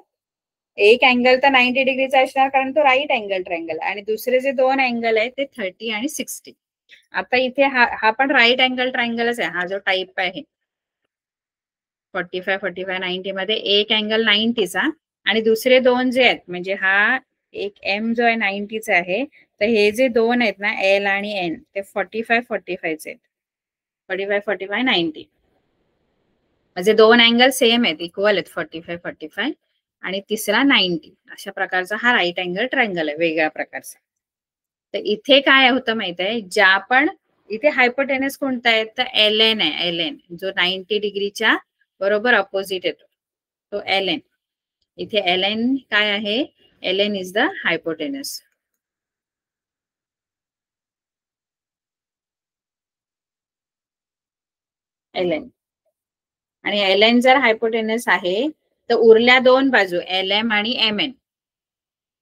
एक अँगल तर 90 डिग्रीचा असणार कारण तो राईट अँगल ट्रायंगल, आणि दुसरे जे दोन अँगल आहेत ते 30 आणि 60. आता इथे हा पण राईट अँगल ट्रायंगलच आहे. हा जो टाईप आहे 45, 45, 90 मध्ये एक अँगल 90चा आणि दुसरे दोन जे आहेत, म्हणजे हा एक एम जो आहे 90चा आहे, तर हे जे दोन आहेत ना, एल आणि एन, ते 45, 45 आहेत. 45, 45, 90 म्हणजे दोन अँगल सेम आहेत, इक्वल आहेत. 45, 45 आणि तिसरा 90. अशा प्रकारचा हा राईट अँगल ट्रायंगल आहे, वेगळ्या प्रकारचा. तर इथे काय होतं माहित आहे, ज्या पण इथे हायपोटेनस कोणता आहे तर एल एन आहे. एल एन जो 90 डिग्रीच्या बरोबर अपोजिट येतो, तो एल एन. इथे एल एन काय आहे? L N is the hypotenuse. L N. आणि एल एन जर हायपोटेनस आहे तर उरल्या दोन बाजू एल एम आणि एम एन,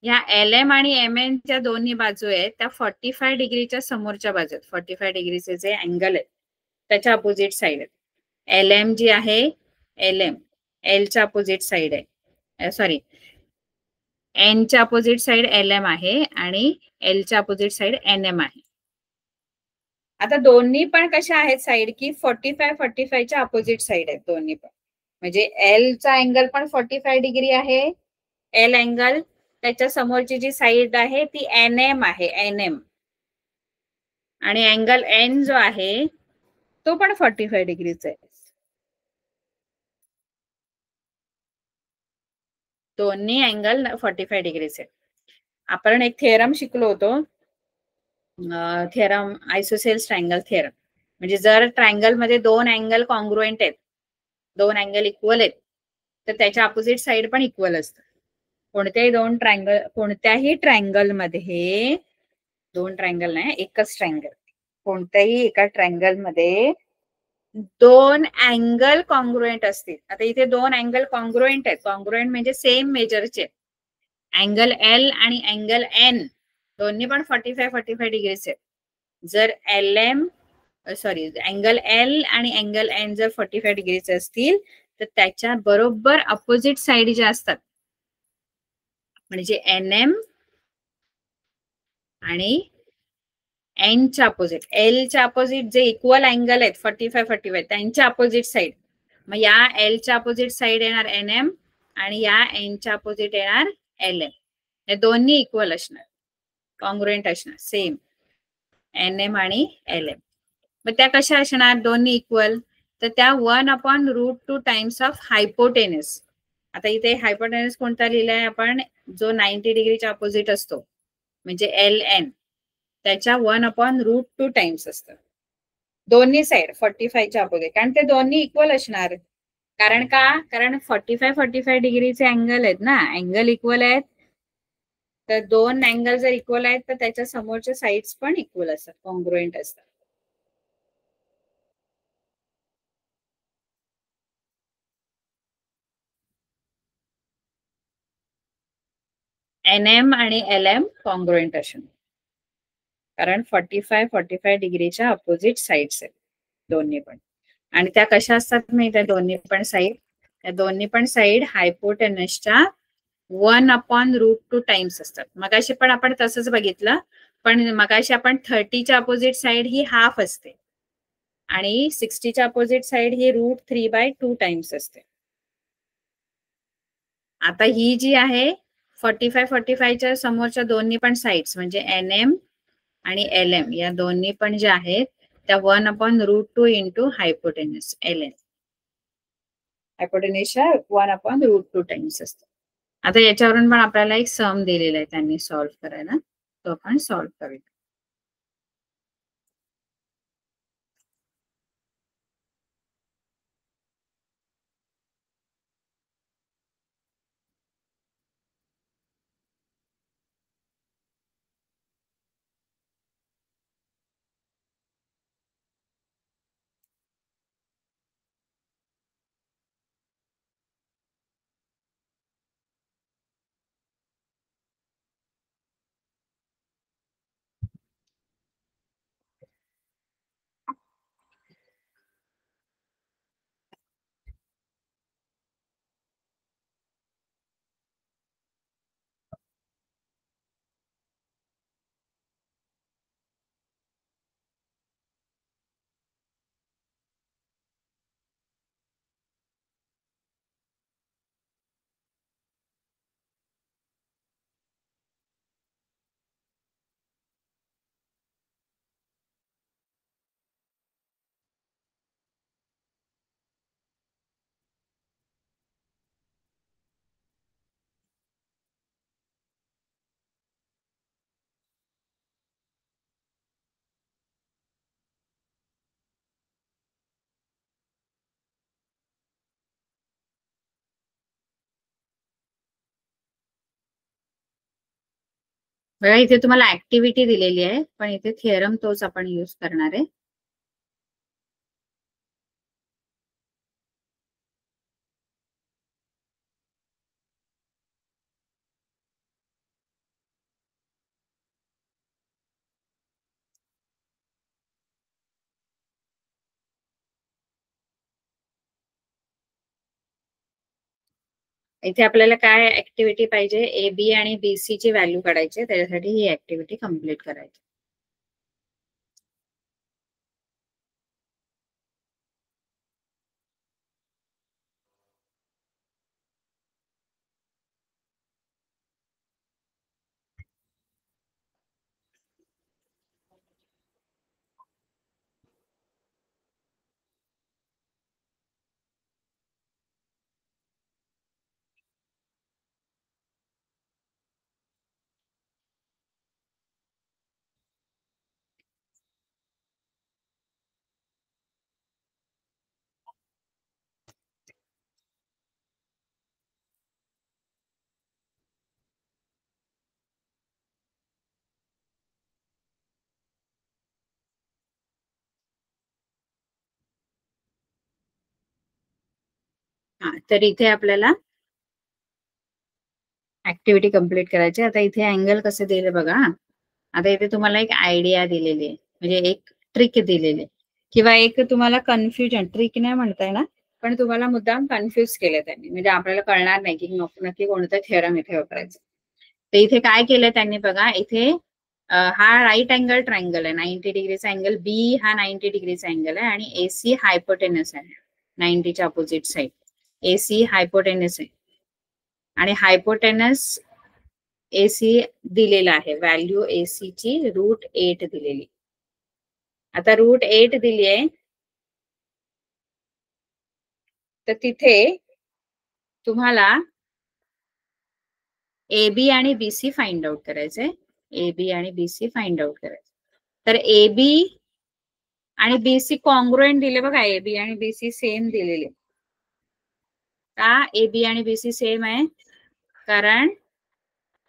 ह्या एल एम आणि एम एन च्या दोन्ही बाजू आहेत त्या 45 डिग्रीच्या समोरच्या बाजू आहेत. 45 डिग्रीचे जे अँगल आहेत त्याच्या अपोजिट साइड आहेत. एल एम जी आहे, एल एम एलच्या अपोजिट साइड आहे. सॉरी, एनच्या अपोजिट साइड एल एम आहे आणि एलच्या अपोजिट साइड एन एम आहे. आता दोन्ही पण कशा आहेत साइड की 45, 45 च्या अपोजिट साइड आहेत दोन्ही पण. म्हणजे एल चा अँगल पण 45 डिग्री आहे. एल अँगल त्याच्या समोरची जी साइड आहे ती एन एम आहे, एन एम. आणि अँगल एन जो आहे तो पण 45 डिग्रीचा आहे. दोन्ही अँगल 45 डिग्रीचे. आपण एक थेरम शिकलो होतो थेरम, आयसोसेल्स ट्रायंगल थेरम. म्हणजे जर ट्रायंगल मध्ये दोन अँगल कॉन्ग्रुएंट आहेत, दोन अँगल इक्वल आहेत, तर त्याच्या अपोजिट साइड पण इक्वल असतं. कोणत्याही ट्रायंगल मध्ये, दोन ट्रायंगल नाही, एकच ट्रायंगल, कोणत्याही एका ट्रायंगल मध्ये दोन अँगल कॉन्ग्रुएंट असतील. आता इथे दोन अँगल कॉन्ग्रुएंट आहेत. कॉन्ग्रुएंट म्हणजे सेम मेजरचे. अँगल एल आणि अँगल एन दोन्ही पण 45 डिग्रीचे. जर L am sorry angle L आणि अँगल एन जर 45 डिग्रीचे असतील, तर त्याच्या बरोबर अपोजिट साइड ज्या असतात, म्हणजे एन एम आणि एनच्या अपोजिट, एलच्या अपोजिट जे इक्वल अँगल आहेत 45 त्यांच्या अपोजिट साइड, मग या एलच्या अपोजिट साइड येणार एन एम आणि या एनच्या अपोजिट येणार एल एम. हे दोन्ही इक्वल असणार, कॉन्ग्रुएंट असणार, सेम एन एम आणि एल एम. मग त्या कशा असणार दोन्ही इक्वल? तर त्या 1/√2 टाइम्स ऑफ हायपोटेनस. आता इथे हायपोटेनस कोणता लिहिलाय आपण, जो 90 डिग्रीच्या अपोजिट असतो, म्हणजे एल एन, त्याच्या 1/√2 टाइम्स असतं दोन्ही साइड 45च्या अपोजिट. कारण ते दोन्ही इक्वल असणार. कारण का? कारण 45 डिग्रीचे अँगल आहेत ना, अँगल इक्वल आहेत, तर दोन अँगल जर इक्वल आहेत तर त्याच्या समोरच्या साइड्स पण इक्वल असतात, कॉन्ग्रुएंट असतात. एन एम आणि एल एम कॉन्ग्रुएंट असणार, कारण 45 डिग्रीच्या अपोजिट साइड्स आहेत दोन्ही पण. आणि त्या कशा असतात माहिती आहे दोन्ही पण साइड? त्या दोन्ही पण साइड हायपोटेनसच्या 1/√2 टाइम्स असतात. मगाशी पण आपण तसंच बघितलं, पण मगाशी आपण 30च्या अपोजिट साइड ही हाफ असते आणि 60च्या अपोजिट साइड ही √3/2 टाइम्स असते. आता ही जी आहे 45च्या समोरच्या दोन्ही पण साइड्स, म्हणजे एन एम आणि एल एम या दोन्ही पण ज्या आहेत त्या 1/√2 इंटू हायपोटेनस एल एन, हायपोटेनसच्या 1/√2 टाइम्स असतात. आता याच्यावरून पण आपल्याला एक सम दिलेला आहे त्यांनी सॉल्व्ह करायला, तो आपण सॉल्व्ह करूया. बघा इथे तुम्हाला ऍक्टिव्हिटी दिलेली आहे, पण इथे थिअरम तोच आपण यूज करणार आहे. इथे आपल्याला काय ऍक्टिव्हिटी पाहिजे, ए बी आणि बी सी ची व्हॅल्यू काढायची, त्याच्यासाठी ही ऍक्टिव्हिटी कम्प्लीट करायची. तर इथे आपल्याला ऍक्टिव्हिटी कम्प्लीट करायची. आता इथे अँगल कसे दिले बघा. आता इथे तुम्हाला एक आयडिया दिलेली आहे, म्हणजे एक ट्रिक दिलेली आहे, किंवा एक तुम्हाला कन्फ्युजन, ट्रिक नाही म्हणताय ना, पण तुम्हाला मुद्दाम कन्फ्युज केलं त्यांनी, म्हणजे आपल्याला कळणार नाही की नक्की कोणतं थेरम इथे वापरायचं. तर इथे काय केलं त्यांनी बघा, इथे हा राईट अँगल ट्रायंगल आहे, 90 डिग्रीचा अँगल, बी हा 90 डिग्रीचा अँगल आहे, आणि एसी हायपोटेनस आहे 90च्या अपोजिट साइड. एसी हायपोटेनस आहे, आणि हायपोटेनस एसी दिलेला आहे, व्हॅल्यू एसी ची √8 दिलेली. आता √8 दिली आहे, तर तिथे तुम्हाला ए बी आणि बीसी फाइंड आउट करायचंय. ए बी आणि बीसी फाइंड आउट करायचं. तर ए बी आणि बीसी कॉन्ग्रुएंट दिले बघा, ए बी आणि बीसी सेम दिलेले. का ए बी आणि बीसी सेम आहे? कारण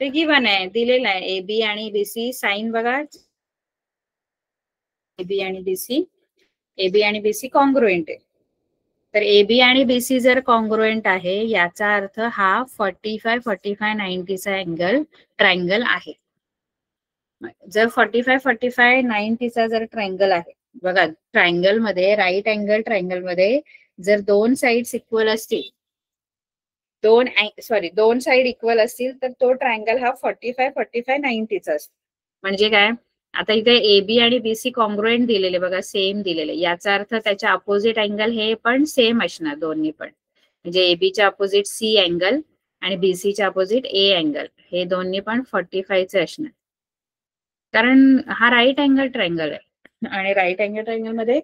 ते गिवन आहे, दिलेलं आहे. ए बी आणि बीसी साइन बघा, ए बी आणि बीसी, ए बी आणि बीसी कॉन्ग्रुएंट आहे. तर ए बी आणि बीसी जर कॉन्ग्रुएंट आहे, याचा अर्थ हा 45 45 90चा अँगल ट्रायंगल आहे. जर 45 45 90चा जर ट्रायंगल आहे, बघा ट्रायंगल मध्ये, राईट अँगल ट्रायंगल मध्ये जर दोन साइड्स इक्वल असतील, दोन साइड इक्वल असतील, तर तो ट्रायंगल हा 45 45 90चा असतो. म्हणजे काय, आता इथे ए बी आणि बीसी कॉन्ग्रुएंट दिलेले बघा, सेम दिलेले, याचा अर्थ त्याच्या अपोजिट अँगल हे पण सेम असणार दोन्ही पण. म्हणजे ए बी च्या अपोजिट सी अँगल आणि बीसी च्या अपोजिट ए अँगल, हे दोन्ही पण 45 चे असणार, कारण हा राईट अँगल ट्रायंगल आहे. आणि राईट अँगल ट्रायंगल मध्ये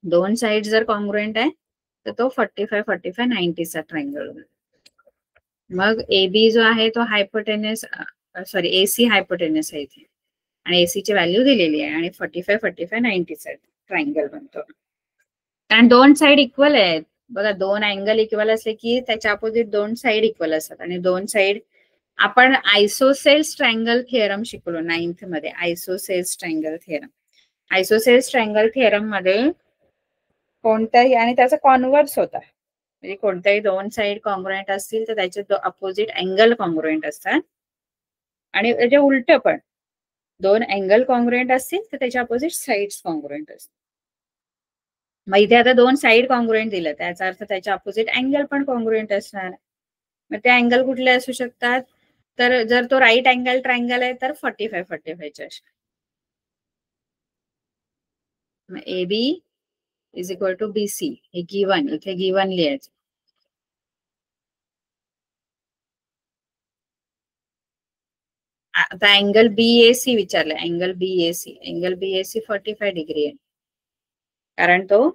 दोन साइड जर कॉन्ग्रुएंट आहे, तर तो 45 45 90चा ट्रायंगल. मग ए बी जो आहे तो हायपोटेनस, सॉरी एसी हायपोटेनस आहे इथे, आणि एसी ची व्हॅल्यू दिलेली आहे, आणि 45 45 90चा ट्रायंगल बनतो. कारण दोन साइड इक्वल आहेत बघा, दोन अँगल इक्वल असले की त्याच्या अपोजिट दोन साइड इक्वल असतात, आणि दोन साइड आपण आयसोसेल्स ट्रायंगल थिअरम शिकलो 9th मध्ये. आयसोसेल्स ट्रायंगल थिअरम, आयसोसेल्स ट्रायंगल थिअरम मध्ये कोणताही, आणि त्याचा कॉन्व्हर्स होता, म्हणजे कोणत्याही दोन साइड कॉन्ग्रुएंट असतील तर त्याचे अपोजिट अँगल कॉन्ग्रुएंट असतात, आणि त्याचे उलट पण, दोन अँगल कॉन्ग्रुएंट असतील तर त्याच्या अपोजिट साइड्स कॉन्ग्रुएंट असतात. मग इथे आता दोन साइड कॉन्ग्रुएंट दिलं, त्याचा अर्थ त्याच्या अपोजिट अँगल पण कॉन्ग्रुएंट असणार. मग ते अँगल कुठले असू शकतात, तर जर तो राईट अँगल ट्रायंगल आहे तर 45 45 चे असणार. मग A B is equal to B C, हे गिवन, इथे गिवन लिहायचं. आता अँगल बीएसी विचारलं, angle BAC, angle BAC 45 degree आहे, कारण तो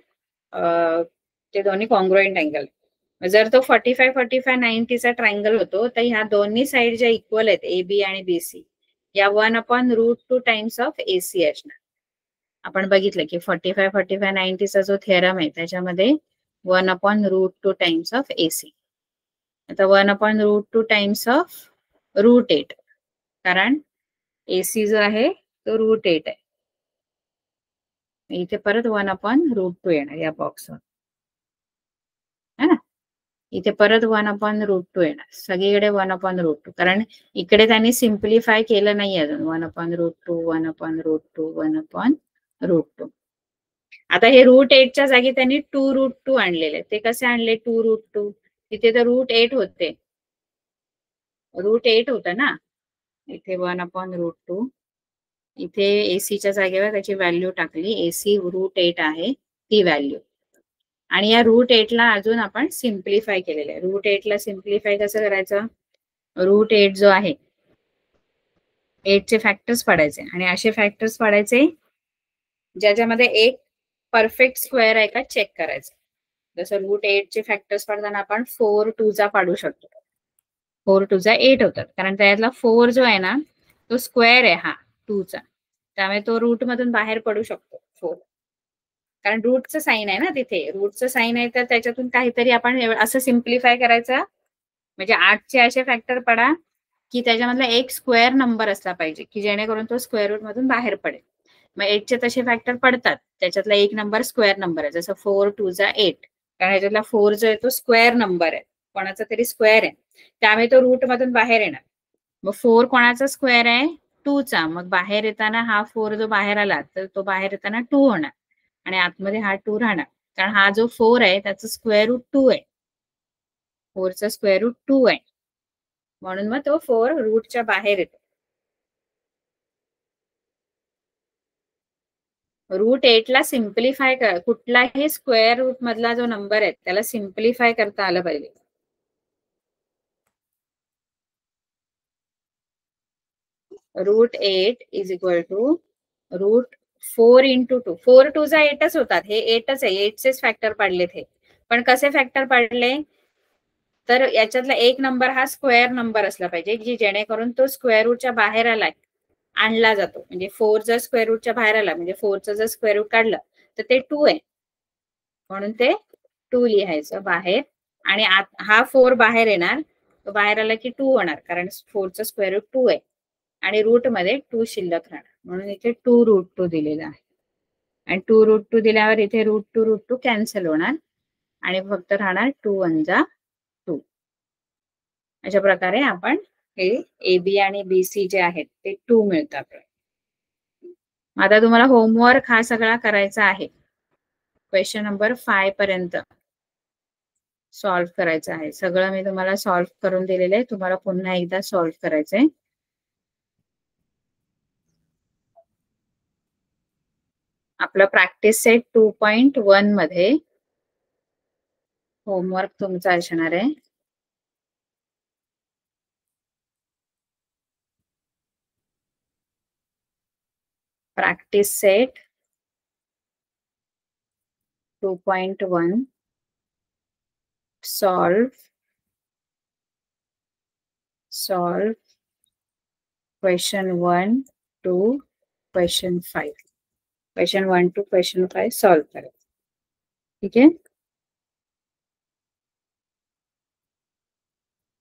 ते दोन्ही कॉन्ग्रुएंट अँगल. जर तो 45 45 90चा ट्रायंगल होतो, तर ह्या दोन्ही साइड ज्या इक्वल आहेत, ए बी आणि बीसी, या 1/√2 टाइम्स ऑफ एसी असणार. आपण बघितलं की 45 45 90चा जो थेरम आहे त्याच्यामध्ये 1/√2 टाइम्स ऑफ एसी. आता 1/√2 टाइम्स ऑफ √8, कारण एसी जो आहे तो √8 आहे. इथे परत 1/√2 येणार या बॉक्सवर, है ना. इथे परत 1/√2 येणार, सगळीकडे 1/√2, कारण इकडे त्यांनी सिम्प्लिफाय केलं नाही अजून. 1/√2 1/√2 1/√2. आता हे √8च्या जागी त्यांनी 2√2 आणलेले. ते कसे आणले 2√2? तिथे तर √8 होते, √8 होतं ना, इथे 1/√2, इथे एसीच्या जागेवर त्याची व्हॅल्यू टाकली, एसी √8 आहे ती व्हॅल्यू, आणि या √8 ला अजून आपण सिम्प्लिफाय केलेलं आहे. √8 ला सिम्प्लिफाय कसं करायचं, √8 जो आहे 8 चे फॅक्टर्स पाडायचे, आणि असे फॅक्टर्स पाडायचे ज्याच्यामध्ये एक परफेक्ट स्क्वेअर आहे का चेक करायचं. जसं √8 चे फॅक्टर्स पाडताना आपण 4 2 चा पाडू शकतो, 4 2 8 होतात, कारण त्यातला 4 जो आहे ना तो स्क्वेअर आहे हा 2 चा, त्यामुळे तो रूट मधून बाहेर पडू शकतो 4, कारण रूटचं साइन आहे ना तिथे, रूटचं साइन आहे, तर त्याच्यातून काहीतरी आपण असं सिम्प्लिफाय करायचं. म्हणजे 8 चे असे फॅक्टर पडा की त्याच्यामधला एक स्क्वेअर नंबर असला पाहिजे, की जेणेकरून तो स्क्वेअर रूट मधून बाहेर पडेल. मग 8 चे तसे फॅक्टर पडतात, त्याच्यातला एक नंबर स्क्वेअर नंबर आहे, जसं 4 2 8, कारण ह्याच्यातला 4 जो आहे तो स्क्वेअर नंबर आहे, कोणाचा तरी स्क्वेअर आहे, त्यामुळे तो रूट मधून बाहेर येणार. मग 4 कोणाचा स्क्वेअर आहे? 2 चा. मग बाहेर येताना हा 4 जो बाहेर आला तर तो बाहेर येताना 2 होणार आणि आतमध्ये हा 2 राहणार, कारण हा जो 4 आहे त्याचा स्क्वेअर रूट 2 आहे. 4 चा स्क्वेअर रूट 2 आहे, म्हणून मग तो 4 रूटच्या बाहेर येतो. रूट 8 ला सिम्प्लिफाय कर, कुठलाही स्क्वेअर रूट मधला जो नंबर आहे त्याला सिम्प्लिफाय करता आलं पाहिजे. Root 8 is equal to root 4 into 2. 4 2 जा 8च होतात, हे 8च आहे, 8चेच फॅक्टर पाडलेत हे. पण कसे फॅक्टर पाडले? तर याच्यातला एक नंबर हा स्क्वेअर नंबर असला पाहिजे, जी जेणेकरून तो स्क्वेअर रूटच्या बाहेर आलाय आणला जातो. म्हणजे 4 जर स्क्वेअर रूटच्या बाहेर आला, म्हणजे 4चं जर स्क्वेअर रूट काढलं तर ते 2 आहे, म्हणून ते 2 लिहायचं बाहेर. आणि हा 4 बाहेर येणार, तो बाहेर आला की 2 होणार, कारण 4चं स्क्वेअर रूट 2 आहे आणि रूट मध्ये 2 शिल्लक राहणार, म्हणून इथे 2 रूट 2 दिलेला आहे. आणि 2 रूट 2 दिल्यावर इथे रूट 2 कॅन्सल होणार आणि फक्त राहणार 2 1 जा 2. अशा प्रकारे आपण हे ए बी आणि बी सी जे आहेत ते 2 मिळतात. आता तुम्हाला होमवर्क हा सगळा करायचा आहे, क्वेश्चन नंबर 5 पर्यंत सॉल्व्ह करायचं आहे. सगळं मी तुम्हाला सॉल्व्ह करून दिलेलं आहे, तुम्हाला पुन्हा एकदा सॉल्व्ह करायचंय. आपलं प्रॅक्टिस सेट 2.1 मध्ये होमवर्क तुमचा असणार आहे. Practice set 2.1 solve question 1 to question 5. Question 1 to question 5 solve करें. ठीक है,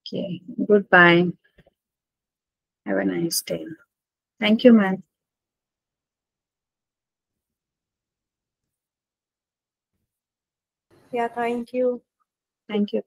okay, goodbye, have a nice day. Thank you ma'am. Yeah, thank you. Thank you.